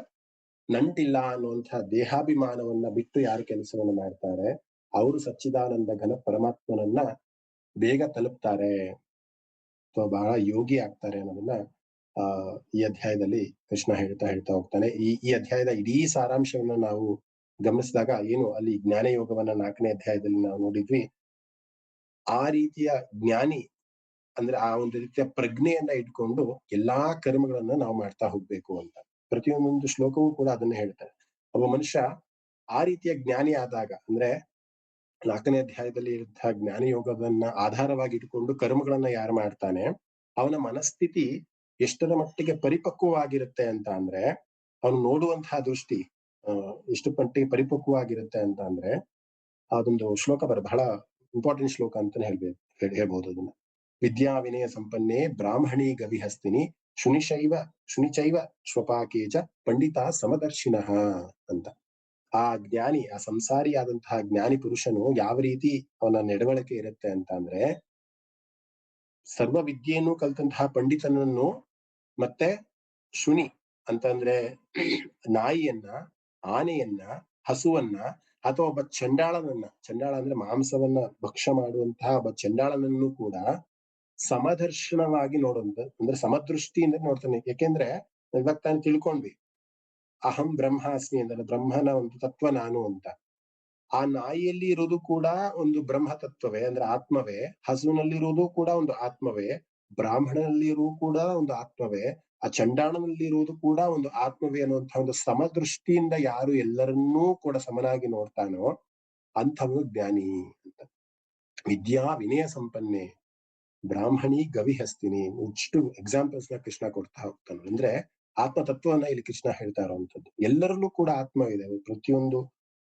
ನಂಟಿಲ್ಲ ಅನ್ನುವಂತಹ ದೇಹಾಭಿಮಾನವನ್ನ ಬಿಟ್ಟು ಯಾರು ಕೆಲಸವನ್ನ ಮಾಡ್ತಾರೆ, ಅವರು ಸಚ್ಚಿದಾನಂದ ಘನ ಪರಮಾತ್ಮನನ್ನ ಬೇಗ ತಲುಪ್ತಾರೆ ಅಥವಾ ಬಹಳ ಯೋಗಿ ಆಗ್ತಾರೆ ಅನ್ನೋದನ್ನ ಈ ಅಧ್ಯಾಯದಲ್ಲಿ ಕೃಷ್ಣ ಹೇಳ್ತಾ ಹೋಗ್ತಾನೆ. ಈ ಅಧ್ಯಾಯದ ಇಡೀ ಸಾರಾಂಶವನ್ನ ನಾವು ಗಮನಿಸಿದಾಗ ಏನು ಅಲ್ಲಿ ಜ್ಞಾನ ಯೋಗವನ್ನ 4ನೇ ಅಧ್ಯಾಯದಲ್ಲಿ ನಾವು ನೋಡಿದ್ವಿ. ಆ ರೀತಿಯ ಜ್ಞಾನಿ ಅಂದ್ರೆ ಆ ಒಂದು ರೀತಿಯ ಪ್ರಜ್ಞೆಯನ್ನ ಇಟ್ಕೊಂಡು ಎಲ್ಲಾ ಕರ್ಮಗಳನ್ನ ನಾವು ಮಾಡ್ತಾ ಹೋಗ್ಬೇಕು ಅಂತ ಪ್ರತಿಯೊಂದೊಂದು ಶ್ಲೋಕವೂ ಕೂಡ ಅದನ್ನ ಹೇಳ್ತಾರೆ. ಒಬ್ಬ ಮನುಷ್ಯ ಆ ರೀತಿಯ ಜ್ಞಾನಿ ಆದಾಗ, ಅಂದ್ರೆ 4ನೇ ಅಧ್ಯಾಯದಲ್ಲಿ ಇರುವಂತಹ ಜ್ಞಾನ ಯೋಗವನ್ನ ಆಧಾರವಾಗಿ ಇಟ್ಕೊಂಡು ಕರ್ಮಗಳನ್ನ ಯಾರು ಮಾಡ್ತಾನೆ, ಅವನ ಮನಸ್ಥಿತಿ ಎಷ್ಟರ ಮಟ್ಟಿಗೆ ಪರಿಪಕ್ವವಾಗಿರುತ್ತೆ ಅಂತ ಅಂದ್ರೆ, ಅವನು ನೋಡುವಂತಹ ದೃಷ್ಟಿ ಎಷ್ಟು ಮಟ್ಟಿಗೆ ಪರಿಪಕ್ವವಾಗಿರುತ್ತೆ ಅಂತ ಅಂದ್ರೆ, ಅದೊಂದು ಶ್ಲೋಕ ಬಹಳ ಇಂಪಾರ್ಟೆಂಟ್ ಶ್ಲೋಕ ಅಂತಾನೆ ಹೇಳ್ಬಹುದು ಅದನ್ನ. ವಿದ್ಯಾ ವಿನಯ ಸಂಪನ್ನೆ ಬ್ರಾಹ್ಮಣಿ ಗವಿಹಸ್ತಿನಿ ಶುನಿಚೈವ ಶ್ವಪಾಕೇಚ ಪಂಡಿತ ಸಮದರ್ಶಿನಃ ಅಂತ. ಆ ಜ್ಞಾನಿ, ಆ ಸಂಸಾರಿಯಾದಂತಹ ಜ್ಞಾನಿ ಪುರುಷನು ಯಾವ ರೀತಿ ಅವನ ನಡವಳಿಕೆ ಇರುತ್ತೆ ಅಂತ ಅಂದ್ರೆ, ಸರ್ವ ವಿದ್ಯೆಯನ್ನು ಕಲ್ತಂತಹ ಪಂಡಿತನನ್ನು ಮತ್ತೆ ಶುನಿ ಅಂತಂದ್ರೆ ನಾಯಿಯನ್ನ, ಆನೆಯನ್ನ, ಹಸುವನ್ನ, ಅಥವಾ ಒಬ್ಬ ಚಂಡಾಳ ಅಂದ್ರೆ ಮಾಂಸವನ್ನ ಭಕ್ಷ್ಯ ಮಾಡುವಂತಹ ಒಬ್ಬ ಚಂಡಾಳನನ್ನು ಕೂಡ ಸಮದರ್ಶನವಾಗಿ ನೋಡುವಂತ, ಅಂದ್ರೆ ಸಮದೃಷ್ಟಿಯಿಂದ ನೋಡ್ತಾನೆ. ಯಾಕೆಂದ್ರೆ ಇವಾಗ ತಾನು ತಿಳ್ಕೊಂಡ್ವಿ, ಅಹಂ ಬ್ರಹ್ಮಾಸ್ಮಿ ಅಂದ್ರೆ ಬ್ರಹ್ಮನ ಒಂದು ತತ್ವ ನಾನು ಅಂತ. ಆ ನಾಯಿಯಲ್ಲಿ ಇರುವುದು ಕೂಡ ಒಂದು ಬ್ರಹ್ಮ ತತ್ವವೇ, ಅಂದ್ರೆ ಆತ್ಮವೇ. ಹಸುವಿನಲ್ಲಿರುವುದು ಕೂಡ ಒಂದು ಆತ್ಮವೇ. ಬ್ರಾಹ್ಮಣನಲ್ಲಿ ಇರುವುದು ಕೂಡ ಒಂದು ಆತ್ಮವೇ. ಆ ಚಂಡಾಳನಲ್ಲಿ ಇರುವುದು ಕೂಡ ಒಂದು ಆತ್ಮವೇ ಅನ್ನುವಂತಹ ಒಂದು ಸಮದೃಷ್ಟಿಯಿಂದ ಯಾರು ಎಲ್ಲರನ್ನೂ ಕೂಡ ಸಮನಾಗಿ ನೋಡ್ತಾನೋ ಅಂಥವನು ಜ್ಞಾನಿ ಅಂತ. ವಿದ್ಯಾ ವಿನಯ ಸಂಪನ್ನೆ ಬ್ರಾಹ್ಮಣಿ ಗವಿಹಸ್ತಿನಿ, ಇಷ್ಟು ಎಕ್ಸಾಂಪಲ್ಸ್ ನ ಕೃಷ್ಣ ಕೊಡ್ತಾ ಹೋಗ್ತಾನೆ. ಅಂದ್ರೆ ಆತ್ಮ ತತ್ವವನ್ನ ಇಲ್ಲಿ ಕೃಷ್ಣ ಹೇಳ್ತಾ ಇರುವಂತದ್ದು. ಎಲ್ಲರಲ್ಲೂ ಕೂಡ ಆತ್ಮ ಇದೆ, ಪ್ರತಿಯೊಂದು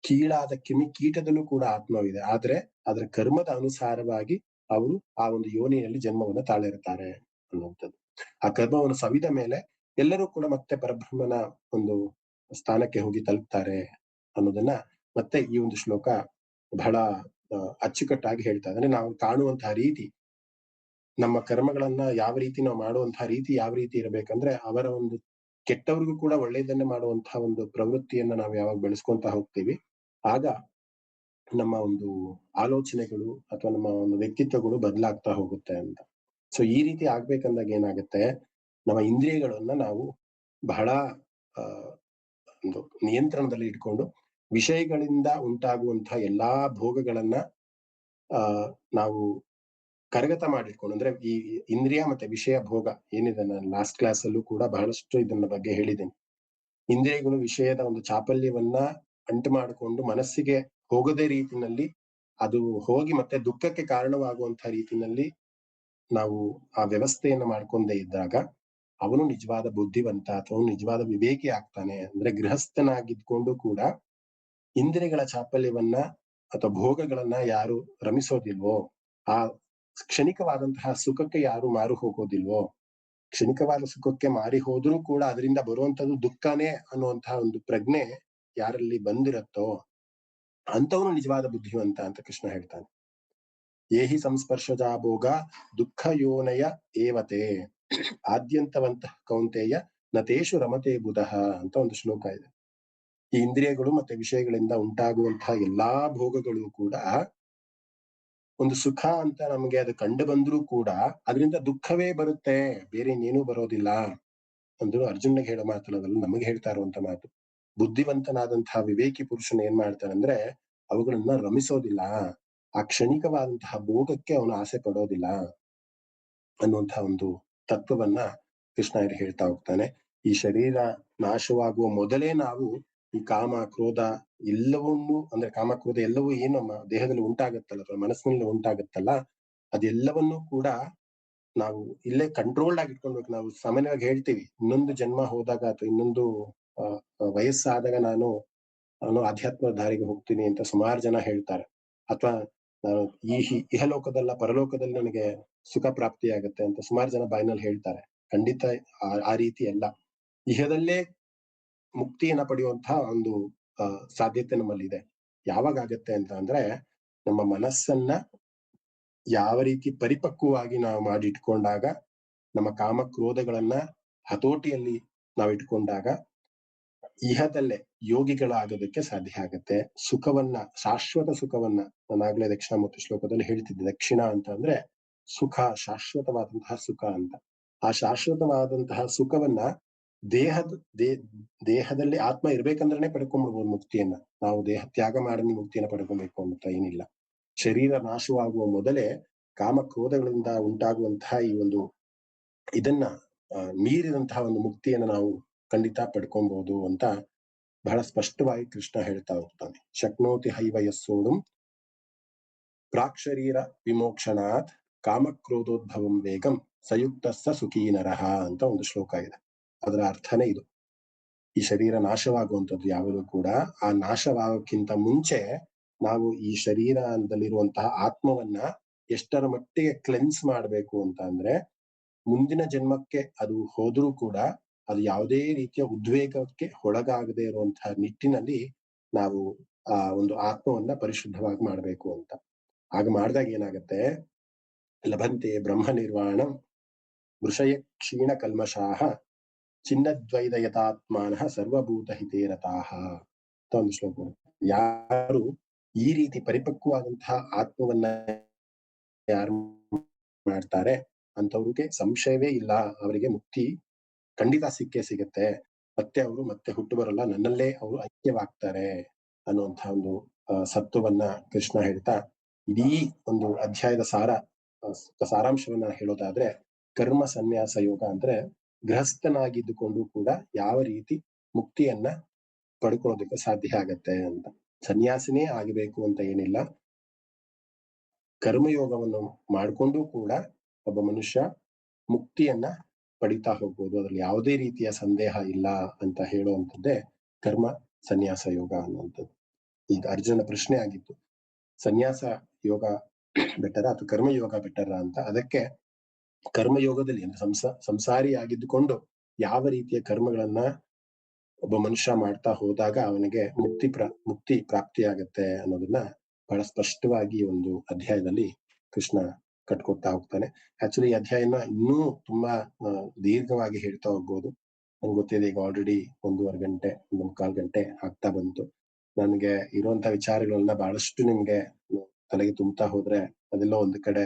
ಕೀಳಾದ ಕೀಟದಲ್ಲೂ ಕೂಡ ಆತ್ಮವಿದೆ. ಆದ್ರೆ ಅದರ ಕರ್ಮದ ಅನುಸಾರವಾಗಿ ಅವರು ಆ ಒಂದು ಯೋನಿಯಲ್ಲಿ ಜನ್ಮವನ್ನು ತಾಳಿರ್ತಾರೆ ಅನ್ನುವಂಥದ್ದು. ಆ ಕರ್ಮವನ್ನು ಸವಿದ ಮೇಲೆ ಎಲ್ಲರೂ ಕೂಡ ಮತ್ತೆ ಪರಬ್ರಹ್ಮನ ಒಂದು ಸ್ಥಾನಕ್ಕೆ ಹೋಗಿ ತಲುಪ್ತಾರೆ ಅನ್ನೋದನ್ನ ಮತ್ತೆ ಈ ಒಂದು ಶ್ಲೋಕ ಬಹಳ ಅಚ್ಚುಕಟ್ಟಾಗಿ ಹೇಳ್ತಾ ಇದೆ. ಅಂದ್ರೆ ನಾವು ಕಾಣುವಂತಹ ರೀತಿ, ನಮ್ಮ ಕರ್ಮಗಳನ್ನ ಯಾವ ರೀತಿ ನಾವು ಮಾಡುವಂತಹ ರೀತಿ ಯಾವ ರೀತಿ ಇರಬೇಕಂದ್ರೆ, ಅವರ ಒಂದು ಕೆಟ್ಟವ್ರಿಗೂ ಕೂಡ ಒಳ್ಳೆಯದನ್ನೇ ಮಾಡುವಂತಹ ಒಂದು ಪ್ರವೃತ್ತಿಯನ್ನ ನಾವು ಯಾವಾಗ ಬೆಳೆಸ್ಕೊಂತ ಹೋಗ್ತೀವಿ, ಆಗ ನಮ್ಮ ಒಂದು ಆಲೋಚನೆಗಳು ಅಥವಾ ನಮ್ಮ ಒಂದು ವ್ಯಕ್ತಿತ್ವಗಳು ಬದಲಾಗ್ತಾ ಹೋಗುತ್ತೆ ಅಂತ. ಸೊ ಈ ರೀತಿ ಆಗ್ಬೇಕಂದಾಗ ಏನಾಗುತ್ತೆ, ನಮ್ಮ ಇಂದ್ರಿಯಗಳನ್ನ ನಾವು ಬಹಳ ಆ ಒಂದು ನಿಯಂತ್ರಣದಲ್ಲಿ ಇಟ್ಕೊಂಡು ವಿಷಯಗಳಿಂದ ಉಂಟಾಗುವಂತಹ ಎಲ್ಲಾ ಭೋಗಗಳನ್ನ ಆ ನಾವು ಕರಗತ ಮಾಡಿಟ್ಕೊಂಡು, ಅಂದ್ರೆ ಈ ಇಂದ್ರಿಯ ಮತ್ತೆ ವಿಷಯ ಭೋಗ ಏನಿದೆ, ನಾನು ಲಾಸ್ಟ್ ಕ್ಲಾಸ್ ಅಲ್ಲೂ ಕೂಡ ಬಹಳಷ್ಟು ಇದನ್ನ ಬಗ್ಗೆ ಹೇಳಿದ್ದೇನೆ. ಇಂದ್ರಿಯಗಳು ವಿಷಯದ ಒಂದು ಚಾಪಲ್ಯವನ್ನ ಅಂಟು ಮಾಡಿಕೊಂಡು ಮನಸ್ಸಿಗೆ ಹೋಗದೇ ರೀತಿನಲ್ಲಿ ಅದು ಹೋಗಿ ಮತ್ತೆ ದುಃಖಕ್ಕೆ ಕಾರಣವಾಗುವಂತಹ ರೀತಿನಲ್ಲಿ ನಾವು ಆ ವ್ಯವಸ್ಥೆಯನ್ನ ಮಾಡ್ಕೊಂಡೇ ಇದ್ದಾಗ ಅವನು ನಿಜವಾದ ಬುದ್ಧಿವಂತ ಅಥವಾ ಅವನು ನಿಜವಾದ ವಿವೇಕಿ ಆಗ್ತಾನೆ. ಅಂದ್ರೆ ಗೃಹಸ್ಥನಾಗಿದ್ಕೊಂಡು ಕೂಡ ಇಂದ್ರಿಯಗಳ ಚಾಪಲ್ಯವನ್ನ ಅಥವಾ ಭೋಗಗಳನ್ನ ಯಾರು ರಮಿಸೋದಿಲ್ವೋ, ಆ ಕ್ಷಣಿಕವಾದಂತಹ ಸುಖಕ್ಕೆ ಯಾರು ಮಾರು ಹೋಗೋದಿಲ್ವೋ, ಕ್ಷಣಿಕವಾದ ಸುಖಕ್ಕೆ ಮಾರಿ ಹೋದ್ರೂ ಕೂಡ ಅದರಿಂದ ಬರುವಂತದ್ದು ದುಃಖನೇ ಅನ್ನುವಂತಹ ಒಂದು ಪ್ರಜ್ಞೆ ಯಾರಲ್ಲಿ ಬಂದಿರತ್ತೋ ಅಂತವನು ನಿಜವಾದ ಬುದ್ಧಿವಂತ ಅಂತ ಕೃಷ್ಣ ಹೇಳ್ತಾನೆ. ಏಹಿ ಸಂಸ್ಪರ್ಶಜಾ ಭೋಗ ದುಃಖ ಯೋನಯ ಏವತೆ ಆದ್ಯಂತವಂತ ಕೌಂತೆಯ ನತೇಶು ರಮತೆ ಬುಧಃ ಅಂತ ಒಂದು ಶ್ಲೋಕ ಇದೆ. ಈ ಇಂದ್ರಿಯಗಳು ಮತ್ತೆ ವಿಷಯಗಳಿಂದ ಉಂಟಾಗುವಂತಹ ಎಲ್ಲಾ ಭೋಗಗಳು ಕೂಡ ಒಂದು ಸುಖ ಅಂತ ನಮ್ಗೆ ಅದು ಕಂಡು ಬಂದ್ರೂ ಕೂಡ ಅದರಿಂದ ದುಃಖವೇ ಬರುತ್ತೆ, ಬೇರೆ ಇನ್ನೇನೂ ಬರೋದಿಲ್ಲ ಅಂದ್ರು ಅರ್ಜುನ್ಗೆ ಹೇಳೋ ಮಾತುಗಳಲ್ಲ, ನಮಗೆ ಹೇಳ್ತಾ ಇರುವಂತ ಮಾತು. ಬುದ್ಧಿವಂತನಾದಂತಹ ವಿವೇಕಿ ಪುರುಷನ ಏನ್ ಮಾಡ್ತಾನೆ ಅಂದ್ರೆ ಅವುಗಳನ್ನ ರಮಿಸೋದಿಲ್ಲ, ಆ ಕ್ಷಣಿಕವಾದಂತಹ ಭೋಗಕ್ಕೆ ಅವನು ಆಸೆ ಪಡೋದಿಲ್ಲ ಅನ್ನುವಂತಹ ಒಂದು ತತ್ವವನ್ನ ಕೃಷ್ಣ ಇಲ್ಲಿ ಹೇಳ್ತಾ ಹೋಗ್ತಾನೆ. ಈ ಶರೀರ ನಾಶವಾಗುವ ಮೊದಲೇ ನಾವು ಈ ಕಾಮ ಕ್ರೋಧ ಎಲ್ಲವನ್ನೂ, ಅಂದ್ರೆ ಕಾಮ ಕ್ರೋಧ ಎಲ್ಲವೂ ಏನು ನಮ್ಮ ದೇಹದಲ್ಲಿ ಉಂಟಾಗತ್ತಲ್ಲ ಅಥವಾ ಮನಸ್ಸಿನಲ್ಲಿ ಉಂಟಾಗತ್ತಲ್ಲ, ಅದೆಲ್ಲವನ್ನೂ ಕೂಡ ನಾವು ಇಲ್ಲೇ ಕಂಟ್ರೋಲ್ಡ್ ಆಗಿ ಇಟ್ಕೊಳ್ಬೇಕು. ನಾವು ಸಾಮಾನ್ಯವಾಗಿ ಹೇಳ್ತೀವಿ, ಇನ್ನೊಂದು ಜನ್ಮ ಹೋದಾಗ ಅಥವಾ ಇನ್ನೊಂದು ವಯಸ್ಸಾದಾಗ ನಾನು ಆಧ್ಯಾತ್ಮ ದಾರಿಗೆ ಹೋಗ್ತೀನಿ ಅಂತ ಸುಮಾರು ಜನ ಹೇಳ್ತಾರೆ. ಅಥವಾ ಈ ಇಹಲೋಕದಲ್ಲ ಪರಲೋಕದಲ್ಲಿ ನನಗೆ ಸುಖ ಪ್ರಾಪ್ತಿ ಆಗತ್ತೆ ಅಂತ ಸುಮಾರು ಜನ ಬಾಯಿನಲ್ಲಿ ಹೇಳ್ತಾರೆ. ಖಂಡಿತ ಆ ರೀತಿ ಅಲ್ಲ. ಇಹದಲ್ಲೇ ಮುಕ್ತಿಯನ್ನ ಪಡೆಯುವಂತಹ ಒಂದು ಸಾಧ್ಯತೆ ನಮ್ಮಲ್ಲಿದೆ. ಯಾವಾಗ ಆಗತ್ತೆ ಅಂತ ಅಂದ್ರೆ ನಮ್ಮ ಮನಸ್ಸನ್ನ ಯಾವ ರೀತಿ ಪರಿಪಕ್ವವಾಗಿ ನಾವು ಮಾಡಿ ಇಟ್ಕೊಂಡಾಗ, ನಮ್ಮ ಕಾಮ ಕ್ರೋಧಗಳನ್ನ ಹತೋಟಿಯಲ್ಲಿ ನಾವು ಇಟ್ಕೊಂಡಾಗ ಇಹದಲ್ಲೇ ಯೋಗಿಗಳಾಗೋದಕ್ಕೆ ಸಾಧ್ಯ ಆಗತ್ತೆ. ಸುಖವನ್ನ, ಶಾಶ್ವತ ಸುಖವನ್ನ, ನಾನಾಗ್ಲೇ ದಕ್ಷಿಣಾಮೂರ್ತಿ ಶ್ಲೋಕದಲ್ಲಿ ಹೇಳ್ತಿದ್ದೆ, ದಕ್ಷಿಣ ಅಂತ ಅಂದ್ರೆ ಸುಖ, ಶಾಶ್ವತವಾದಂತಹ ಸುಖ ಅಂತ. ಆ ಶಾಶ್ವತವಾದಂತಹ ಸುಖವನ್ನ ದೇಹದಲ್ಲಿ ಆತ್ಮ ಇರ್ಬೇಕಂದ್ರೆ ಪಡ್ಕೊಂಡ್ಬಿಡ್ಬೋದು ಮುಕ್ತಿಯನ್ನ. ನಾವು ದೇಹ ತ್ಯಾಗ ಮಾಡಿ ಮುಕ್ತಿಯನ್ನ ಪಡ್ಕೊಬೇಕು ಅಂತ ಏನಿಲ್ಲ. ಶರೀರ ನಾಶವಾಗುವ ಮೊದಲೇ ಕಾಮ ಕ್ರೋಧಗಳಿಂದ ಉಂಟಾಗುವಂತಹ ಈ ಒಂದು ಇದನ್ನ ಮೀರಿದಂತಹ ಒಂದು ಮುಕ್ತಿಯನ್ನ ನಾವು ಖಂಡಿತ ಪಡ್ಕೊಬಹುದು ಅಂತ ಬಹಳ ಸ್ಪಷ್ಟವಾಗಿ ಕೃಷ್ಣ ಹೇಳ್ತಾ ಹೋಗ್ತಾನೆ. ಶಕ್ನೋತಿ ಹೈವಯಸ್ಸೋಡುಂ ಪ್ರಾಕ್ ಶರೀರ ವಿಮೋಕ್ಷಣಾತ್ ಕಾಮಕ್ರೋಧೋದ್ಭವಂ ವೇಗಂ ಸಯುಕ್ತಸ್ಸ ಸುಖೀ ನರಃ ಅಂತ ಒಂದು ಶ್ಲೋಕ ಇದೆ. ಅದರ ಅರ್ಥನೇ ಇದು. ಈ ಶರೀರ ನಾಶವಾಗುವಂಥದ್ದು ಯಾವಾಗಲೂ ಕೂಡ ಆ ನಾಶವಾಗೋಕ್ಕಿಂತ ಮುಂಚೆ ನಾವು ಈ ಶರೀರದಲ್ಲಿರುವಂತಹ ಆತ್ಮವನ್ನ ಎಷ್ಟರ ಮಟ್ಟಿಗೆ ಕ್ಲೆನ್ಸ್ ಮಾಡ್ಬೇಕು ಅಂತ ಅಂದ್ರೆ, ಮುಂದಿನ ಜನ್ಮಕ್ಕೆ ಅದು ಹೋದ್ರೂ ಕೂಡ ಅದು ಯಾವುದೇ ರೀತಿಯ ಉದ್ವೇಗಕ್ಕೆ ಒಳಗಾಗದೇ ಇರುವಂತಹ ನಿಟ್ಟಿನಲ್ಲಿ ನಾವು ಆ ಒಂದು ಆತ್ಮವನ್ನ ಪರಿಶುದ್ಧವಾಗಿ ಮಾಡ್ಬೇಕು ಅಂತ. ಆಗ ಮಾಡಿದಾಗ ಏನಾಗತ್ತೆ, ಲಭಂತೆ ಬ್ರಹ್ಮ ನಿರ್ವಾಣಂ ವೃಷಯ ಕ್ಷೀಣ ಕಲ್ಮಷಾಹ ಚಿನ್ನದ್ವೈದ ಯಥಾತ್ಮಾನಃ ಸರ್ವಭೂತ ಹಿತೇ ರತಾಃ ಅಂತ ಒಂದು ಶ್ಲೋಕ. ಯಾರು ಈ ರೀತಿ ಪರಿಪಕ್ವವಾದಂತಹ ಆತ್ಮವನ್ನ ಯಾರು ಮಾಡ್ತಾರೆ ಅಂತವ್ರಿಗೆ ಸಂಶಯವೇ ಇಲ್ಲ, ಅವರಿಗೆ ಮುಕ್ತಿ ಖಂಡಿತ ಸಿಕ್ಕೇ ಸಿಗತ್ತೆ. ಮತ್ತೆ ಅವರು ಮತ್ತೆ ಹುಟ್ಟು ಬರಲ್ಲ, ನನ್ನಲ್ಲೇ ಅವರು ಐಕ್ಯವಾಗ್ತಾರೆ ಅನ್ನುವಂತಹ ಒಂದು ಸತ್ವವನ್ನ ಕೃಷ್ಣ ಹೇಳ್ತಾ ಇಡೀ ಒಂದು ಅಧ್ಯಾಯದ ಸಾರಾಂಶವನ್ನ ಹೇಳೋದಾದ್ರೆ, ಕರ್ಮ ಸನ್ಯಾಸ ಯೋಗ ಅಂದ್ರೆ ಗೃಹಸ್ಥನಾಗಿದ್ದುಕೊಂಡು ಕೂಡ ಯಾವ ರೀತಿ ಮುಕ್ತಿಯನ್ನ ಪಡ್ಕೊಳ್ಳೋದಕ್ಕೆ ಸಾಧ್ಯ ಆಗತ್ತೆ ಅಂತ. ಸನ್ಯಾಸಿನೇ ಆಗಬೇಕು ಅಂತ ಏನಿಲ್ಲ, ಕರ್ಮಯೋಗವನ್ನು ಮಾಡಿಕೊಂಡು ಕೂಡ ಒಬ್ಬ ಮನುಷ್ಯ ಮುಕ್ತಿಯನ್ನ ಪಡಿತಾ ಹೋಗ್ಬೋದು, ಅದ್ರಲ್ಲಿ ಯಾವುದೇ ರೀತಿಯ ಸಂದೇಹ ಇಲ್ಲ ಅಂತ ಹೇಳುವಂಥದ್ದೇ ಕರ್ಮ ಸನ್ಯಾಸ ಯೋಗ ಅನ್ನುವಂಥದ್ದು. ಈಗ ಅರ್ಜುನ ಪ್ರಶ್ನೆ ಆಗಿತ್ತು, ಸನ್ಯಾಸ ಯೋಗ ಬೆಟರ ಅಥವಾ ಕರ್ಮಯೋಗ ಬೆಟರ ಅಂತ. ಅದಕ್ಕೆ ಕರ್ಮಯೋಗದಲ್ಲಿ ಅಂದ್ರೆ ಸಂಸಾರಿ ಆಗಿದ್ದುಕೊಂಡು ಯಾವ ರೀತಿಯ ಕರ್ಮಗಳನ್ನ ಒಬ್ಬ ಮನುಷ್ಯ ಮಾಡ್ತಾ ಹೋದಾಗ ಅವನಿಗೆ ಮುಕ್ತಿ ಪ್ರಾಪ್ತಿಯಾಗತ್ತೆ ಅನ್ನೋದನ್ನ ಬಹಳ ಸ್ಪಷ್ಟವಾಗಿ ಒಂದು ಅಧ್ಯಾಯದಲ್ಲಿ ಕೃಷ್ಣ ಕಟ್ಕೊಡ್ತಾ ಹೋಗ್ತಾನೆ. ಆಕ್ಚುಲಿ ಈ ಅಧ್ಯಾಯನ ಇನ್ನೂ ತುಂಬಾ ದೀರ್ಘವಾಗಿ ಹೇಳ್ತಾ ಹೋಗ್ಬೋದು. ನಂಗೆ ಗೊತ್ತಿದೆ, ಈಗ ಆಲ್ರೆಡಿ 1.5 ಗಂಟೆ 1.25 ಗಂಟೆ ಆಗ್ತಾ ಬಂತು. ನನ್ಗೆ ಇರುವಂತ ವಿಚಾರಗಳನ್ನ ಬಹಳಷ್ಟು ನಿಮ್ಗೆ ತಲೆಗೆ ತುಂಬ್ತಾ ಹೋದ್ರೆ ಅದೆಲ್ಲೋ ಒಂದು ಕಡೆ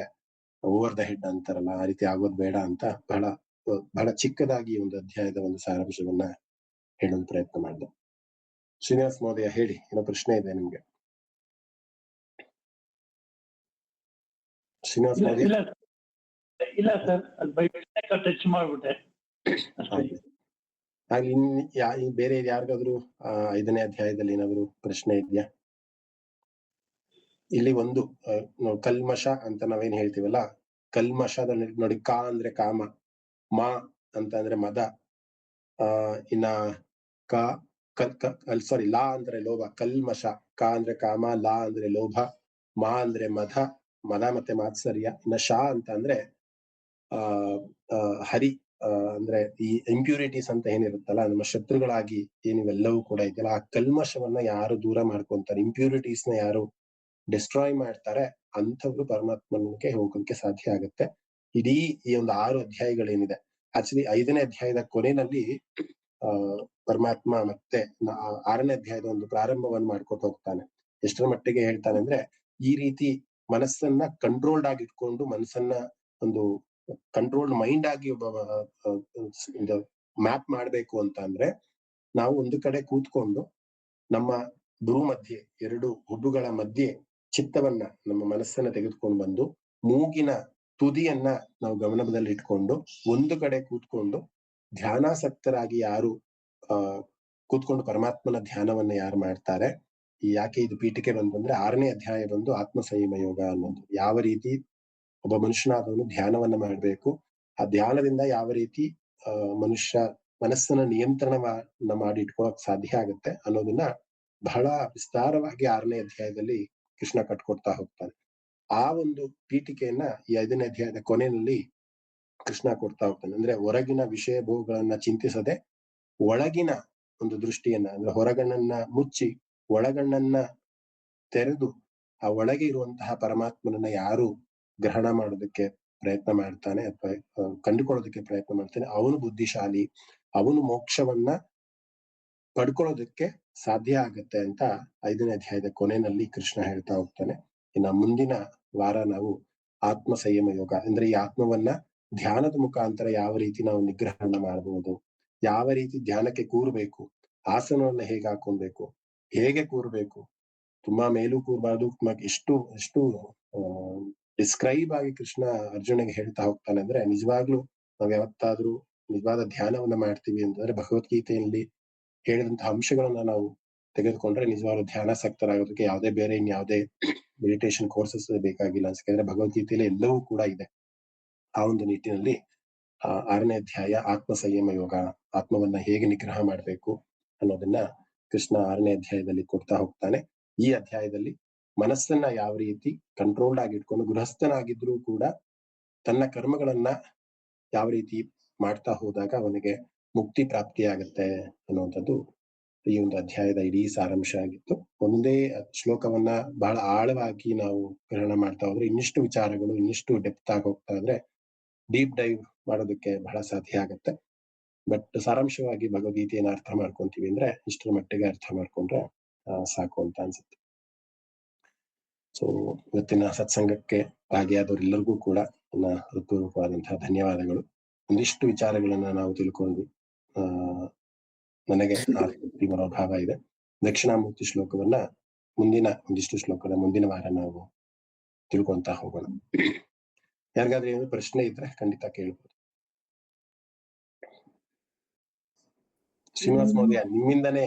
ಓವರ್ ದ ಹೆಡ್ ಅಂತಾರಲ್ಲ, ಆ ರೀತಿ ಆಗೋದ್ ಬೇಡ ಅಂತ ಬಹಳ ಚಿಕ್ಕದಾಗಿ ಒಂದು ಅಧ್ಯಾಯದ ಒಂದು ಸಾರಾಂಶವನ್ನ ಹೇಳಲು ಪ್ರಯತ್ನ ಮಾಡಿದೆ. ಶ್ರೀನಿವಾಸ್ ಮಹೋದಯ ಹೇಳಿ, ಏನೋ ಪ್ರಶ್ನೆ ಇದೆ ನಿಮ್ಗೆ? ಶ್ರೀನಿವಾಸ್ ಮಹೋದಯ. ಇಲ್ಲ ಸರ್, ಅದು ಟಚ್ ಮಾಡ್ಬಿಟ್ಟೆ. ಹಾಗೆ ಬೇರೆ ಯಾರಿಗಾದ್ರೂ 5ನೇ ಅಧ್ಯಾಯದಲ್ಲಿ ಏನಾದ್ರು ಪ್ರಶ್ನೆ ಇದೆಯಾ? ಇಲ್ಲಿ ಒಂದು ಕಲ್ಮಶ ಅಂತ ನಾವೇನ್ ಹೇಳ್ತೀವಲ್ಲ, ಕಲ್ಮಶದಲ್ಲಿ ನೋಡಿ, ಕಾ ಅಂದ್ರೆ ಕಾಮ, ಮಾ ಅಂತ ಅಂದ್ರೆ ಮದ, ಇನ್ನ ಸಾರಿ ಲಾ ಅಂದ್ರೆ ಲೋಭ. ಕಲ್ಮಶ, ಕಾ ಅಂದ್ರೆ ಕಾಮ, ಲಾ ಅಂದ್ರೆ ಲೋಭ, ಮಾ ಅಂದ್ರೆ ಮದ ಮತ್ತೆ ಮಾತ್ಸರ್ಯ. ಇನ್ನ ಶಾ ಅಂತ ಅಂದ್ರೆ ಹರಿ, ಅಂದ್ರೆ ಈ ಇಂಪ್ಯೂರಿಟೀಸ್ ಅಂತ ಏನಿರುತ್ತಲ್ಲ, ನಮ್ಮ ಶತ್ರುಗಳಾಗಿ ಏನಿವೆಲ್ಲವೂ ಕೂಡ ಇದೆಯಲ್ಲ, ಆ ಕಲ್ಮಶವನ್ನ ಯಾರು ದೂರ ಮಾಡ್ಕೊಂತಾರೆ, ಇಂಪ್ಯೂರಿಟೀಸ್ ನ ಯಾರು ಡಿಸ್ಟ್ರಾಯ್ ಮಾಡ್ತಾರೆ, ಅಂಥವ್ರು ಪರಮಾತ್ಮನಿಗೆ ಹೋಗೋಕೆ ಸಾಧ್ಯ ಆಗುತ್ತೆ. ಇಡೀ ಈ ಒಂದು 6 ಅಧ್ಯಾಯಗಳೇನಿದೆ, ಆಕ್ಚುಲಿ 5ನೇ ಅಧ್ಯಾಯದ ಕೊನೆಯಲ್ಲಿ ಪರಮಾತ್ಮ ಮತ್ತೆ 6ನೇ ಅಧ್ಯಾಯದ ಒಂದು ಪ್ರಾರಂಭವನ್ನು ಮಾಡ್ಕೊಟ್ಟು ಹೋಗ್ತಾನೆ. ಎಷ್ಟರ ಮಟ್ಟಿಗೆ ಹೇಳ್ತಾನೆ ಅಂದ್ರೆ, ಈ ರೀತಿ ಮನಸ್ಸನ್ನ ಕಂಟ್ರೋಲ್ಡ್ ಆಗಿ ಇಟ್ಕೊಂಡು, ಮನಸ್ಸನ್ನ ಒಂದು ಕಂಟ್ರೋಲ್ಡ್ ಮೈಂಡ್ ಆಗಿ ಮ್ಯಾಪ್ ಮಾಡ್ಬೇಕು ಅಂತ ಅಂದ್ರೆ, ನಾವು ಒಂದು ಕಡೆ ಕೂತ್ಕೊಂಡು ನಮ್ಮ ಭ್ರೂ ಮಧ್ಯೆ 2 ಹುಬ್ಬುಗಳ ಮಧ್ಯೆ ಚಿತ್ತವನ್ನ, ನಮ್ಮ ಮನಸ್ಸನ್ನ ತೆಗೆದುಕೊಂಡು ಬಂದು, ಮೂಗಿನ ತುದಿಯನ್ನ ನಾವು ಗಮನದಲ್ಲಿ ಇಟ್ಕೊಂಡು ಒಂದು ಕಡೆ ಕೂತ್ಕೊಂಡು ಧ್ಯಾನಾಸಕ್ತರಾಗಿ ಯಾರು ಕೂತ್ಕೊಂಡು ಪರಮಾತ್ಮನ ಧ್ಯಾನವನ್ನ ಯಾರು ಮಾಡ್ತಾರೆ. ಯಾಕೆ ಇದು ಪೀಠಿಕೆ ಬಂತಂದ್ರೆ, 6ನೇ ಅಧ್ಯಾಯ ಬಂದು ಆತ್ಮ ಸಂಯಮ ಯೋಗ ಅನ್ನೋದು. ಯಾವ ರೀತಿ ಒಬ್ಬ ಮನುಷ್ಯನಾದವನು ಧ್ಯಾನವನ್ನ ಮಾಡ್ಬೇಕು, ಆ ಧ್ಯಾನದಿಂದ ಯಾವ ರೀತಿ ಮನುಷ್ಯ ಮನಸ್ಸನ್ನ ನಿಯಂತ್ರಣವನ್ನ ಮಾಡಿ ಇಟ್ಕೊಳಕ್ ಸಾಧ್ಯ ಆಗುತ್ತೆ ಅನ್ನೋದನ್ನ ಬಹಳ ವಿಸ್ತಾರವಾಗಿ 6ನೇ ಅಧ್ಯಾಯದಲ್ಲಿ ಕೃಷ್ಣ ಕಟ್ಕೊಡ್ತಾ ಹೋಗ್ತಾನೆ. ಆ ಒಂದು ಪೀಠಿಕೆಯನ್ನ ಈ 5ನೇ ಅಧ್ಯಾಯದ ಕೊನೆಯಲ್ಲಿ ಕೃಷ್ಣ ಕೊಡ್ತಾ ಹೋಗ್ತಾನೆ. ಅಂದ್ರೆ ಹೊರಗಿನ ವಿಷಯ ಭೋಗಗಳನ್ನ ಚಿಂತಿಸದೆ ಒಳಗಿನ ಒಂದು ದೃಷ್ಟಿಯನ್ನ, ಅಂದ್ರೆ ಹೊರಗಣ್ಣನ್ನ ಮುಚ್ಚಿ ಒಳಗಣ್ಣನ್ನ ತೆರೆದು ಆ ಒಳಗೆ ಇರುವಂತಹ ಪರಮಾತ್ಮನನ್ನ ಯಾರು ಗ್ರಹಣ ಮಾಡೋದಕ್ಕೆ ಪ್ರಯತ್ನ ಮಾಡ್ತಾನೆ ಅಥವಾ ಕಂಡುಕೊಳ್ಳೋದಕ್ಕೆ ಪ್ರಯತ್ನ ಮಾಡ್ತಾನೆ, ಅವನು ಬುದ್ಧಿಶಾಲಿ, ಅವನು ಮೋಕ್ಷವನ್ನ ಪಡ್ಕೊಳ್ಳೋದಕ್ಕೆ ಸಾಧ್ಯ ಆಗತ್ತೆ ಅಂತ 5ನೇ ಅಧ್ಯಾಯದ ಕೊನೆಯಲ್ಲಿ ಕೃಷ್ಣ ಹೇಳ್ತಾ ಹೋಗ್ತಾನೆ. ಇನ್ನ ಮುಂದಿನ ವಾರ ನಾವು ಆತ್ಮ ಸಂಯಮ ಯೋಗ, ಅಂದ್ರೆ ಈ ಆತ್ಮವನ್ನ ಧ್ಯಾನದ ಮುಖಾಂತರ ಯಾವ ರೀತಿ ನಾವು ನಿಗ್ರಹಣ ಮಾಡಬಹುದು, ಯಾವ ರೀತಿ ಧ್ಯಾನಕ್ಕೆ ಕೂರ್ಬೇಕು, ಆಸನವನ್ನ ಹೇಗೆ ಹಾಕೊಳ್ಬೇಕು, ಹೇಗೆ ಕೂರ್ಬೇಕು, ತುಂಬಾ ಮೇಲೂ ಕೂರ್ಬಾರ್ದು, ಎಷ್ಟು ಡಿಸ್ಕ್ರೈಬ್ ಆಗಿ ಕೃಷ್ಣ ಅರ್ಜುನಿಗೆ ಹೇಳ್ತಾ ಹೋಗ್ತಾನೆ ಅಂದ್ರೆ, ನಿಜವಾಗ್ಲೂ ನಾವ್ ಯಾವತ್ತಾದ್ರೂ ನಿಜವಾದ ಧ್ಯಾನವನ್ನ ಮಾಡ್ತೀವಿ ಅಂತಂದ್ರೆ, ಭಗವದ್ಗೀತೆಯಲ್ಲಿ ಹೇಳಿದಂತಹ ಅಂಶಗಳನ್ನ ನಾವು ತೆಗೆದುಕೊಂಡ್ರೆ ನಿಜವಾಗ್ಲೂ ಧ್ಯಾನಾಸಕ್ತರಾಗೋದಕ್ಕೆ ಇನ್ಯಾವುದೇ ಮೆಡಿಟೇಷನ್ ಕೋರ್ಸಸ್ ಬೇಕಾಗಿಲ್ಲ ಅನ್ಸ್ಕೊಂಡ್ರೆ, ಭಗವದ್ಗೀತೆಯಲ್ಲಿ ಎಲ್ಲವೂ ಕೂಡ ಇದೆ. ಆ ಒಂದು ನಿಟ್ಟಿನಲ್ಲಿ 6ನೇ ಅಧ್ಯಾಯ ಆತ್ಮ ಸಂಯಮ ಯೋಗ, ಆತ್ಮವನ್ನ ಹೇಗೆ ನಿಗ್ರಹ ಮಾಡ್ಬೇಕು ಅನ್ನೋದನ್ನ ಕೃಷ್ಣ 6ನೇ ಅಧ್ಯಾಯದಲ್ಲಿ ಕೊಡ್ತಾ ಹೋಗ್ತಾನೆ. ಈ ಅಧ್ಯಾಯದಲ್ಲಿ ಮನಸ್ಸನ್ನ ಯಾವ ರೀತಿ ಕಂಟ್ರೋಲ್ಡ್ ಆಗಿ ಇಟ್ಕೊಂಡು, ಗೃಹಸ್ಥನಾಗಿದ್ರು ಕೂಡ ತನ್ನ ಕರ್ಮಗಳನ್ನ ಯಾವ ರೀತಿ ಮಾಡ್ತಾ ಹೋದಾಗ ಅವನಿಗೆ ಮುಕ್ತಿ ಪ್ರಾಪ್ತಿಯಾಗತ್ತೆ ಅನ್ನುವಂಥದ್ದು ಈ ಒಂದು ಅಧ್ಯಾಯದ ಇಡೀ ಸಾರಾಂಶ ಆಗಿತ್ತು. ಒಂದೇ ಶ್ಲೋಕವನ್ನ ಬಹಳ ಆಳವಾಗಿ ನಾವು ಗ್ರಹಣ ಮಾಡ್ತಾ ಹೋದ್ರೆ ಇನ್ನಿಷ್ಟು ವಿಚಾರಗಳು ಇನ್ನಿಷ್ಟು ಡೆಪ್ತ್ ಆಗಿ ಹೋಗ್ತಾ ಇದ್ರೆ ಡೀಪ್ ಡೈವ್ ಮಾಡೋದಕ್ಕೆ ಬಹಳ ಸಾಧ್ಯ ಆಗತ್ತೆ. ಬಟ್ ಸಾರಾಂಶವಾಗಿ ಭಗವದ್ಗೀತೆಯನ್ನ ಅರ್ಥ ಮಾಡ್ಕೊಂತೀವಿ ಅಂದ್ರೆ ಇಷ್ಟರ ಮಟ್ಟಿಗೆ ಅರ್ಥ ಮಾಡ್ಕೊಂಡ್ರೆ ಸಾಕು ಅಂತ ಅನ್ಸುತ್ತೆ. ಸೊ ಇವತ್ತಿನ ಸತ್ಸಂಗಕ್ಕೆ ಭಾಗಿಯಾದವರೆಲ್ಲರಿಗೂ ಕೂಡ ನನ್ನ ಹೃತ್ಪೂರ್ವಕವಾದಂತಹ ಧನ್ಯವಾದಗಳು. ಒಂದಿಷ್ಟು ವಿಚಾರಗಳನ್ನ ನಾವು ತಿಳ್ಕೊಂಡ್ವಿ. ನನಗೆ ಆಸಕ್ತಿ ಮನೋಭಾವ ಇದೆ. ದಕ್ಷಿಣಾಮೂರ್ತಿ ಶ್ಲೋಕವನ್ನ ಒಂದಿಷ್ಟು ಶ್ಲೋಕದ ಮುಂದಿನ ವಾರ ನಾವು ತಿಳ್ಕೊಂತ ಹೋಗೋಣ. ಯಾರಿಗಾದ್ರೂ ಏನು ಪ್ರಶ್ನೆ ಇದ್ರೆ ಖಂಡಿತ ಕೇಳ್ಬೋದು. ಶ್ರೀನಿವಾಸ್ ಮಹೋದಯ, ನಿಮ್ಮಿಂದನೇ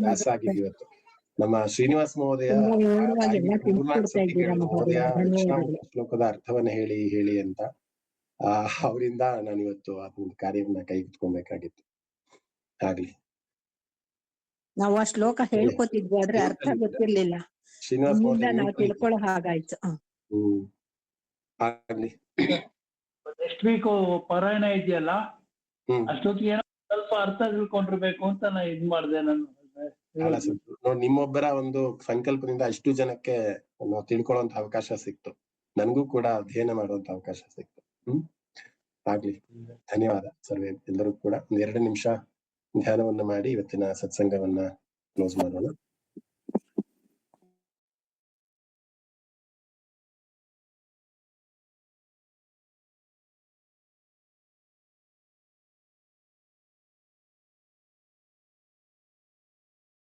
ಕ್ಲಾಸ್ ಆಗಿದೆ ಇವತ್ತು. ನಮ್ಮ ಶ್ರೀನಿವಾಸ್ ಮಹೋದಯ ಮಹೋದಯ ದಕ್ಷಿಣಾಮೂರ್ತಿ ಶ್ಲೋಕದ ಅರ್ಥವನ್ನ ಹೇಳಿ ಅಂತ ಅವರಿಂದ ನಾನು ಇವತ್ತು ಅದೊಂದು ಕಾರ್ಯವನ್ನ ಕೈಗೆತ್ಕೊಬೇಕಾಗಿತ್ತು. ಆಗ್ಲಿ, ನಾವು ಆ ಶ್ಲೋಕ ಹೇಳ್ಕೊತಿದ್ವಿ ಆದ್ರೆ ಅರ್ಥ ಗೊತ್ತಿರ್ಲಿಲ್ಲ. ಶ್ರೀನಿವಾಸ್ ಮಹೋದಯ ನಾವು ತಿಳ್ಕೊಳ್ಳೋ ಹಾಗಾಯ್ತು. ಆಗ್ಲಿ, ನೆಕ್ಸ್ಟ್ ವೀಕ್ ಪಾರಾಯಣ ಇದೆಯಲ್ಲ, ಅಷ್ಟೊತ್ತಿಗೆ ಏನೋ ಸ್ವಲ್ಪ ಅರ್ಥ ತಿಳ್ಕೊಂಡಿರ್ಬೇಕು ಅಂತ ನಾ ಇದ್ ಮಾಡಿದೆ. ನಾನು ನೋಡಿ, ನಿಮ್ಮೊಬ್ಬರ ಒಂದು ಸಂಕಲ್ಪದಿಂದ ಅಷ್ಟು ಜನಕ್ಕೆ ನಾವು ತಿಳ್ಕೊಳ್ಳುವಂತ ಅವಕಾಶ ಸಿಕ್ತು. ನನ್ಗೂ ಕೂಡ ಅಧ್ಯಯನ ಮಾಡುವಂತ ಅವಕಾಶ ಸಿಕ್ತು. ಆಗ್ಲಿ, ಧನ್ಯವಾದ ಸರ್ವೇ ಎಲ್ಲರೂ ಕೂಡ. 2 ನಿಮಿಷ ಧ್ಯಾನವನ್ನ ಮಾಡಿ ಇವತ್ತಿನ ಸತ್ಸಂಗವನ್ನ ಕ್ಲೋಸ್ ಮಾಡೋಣ.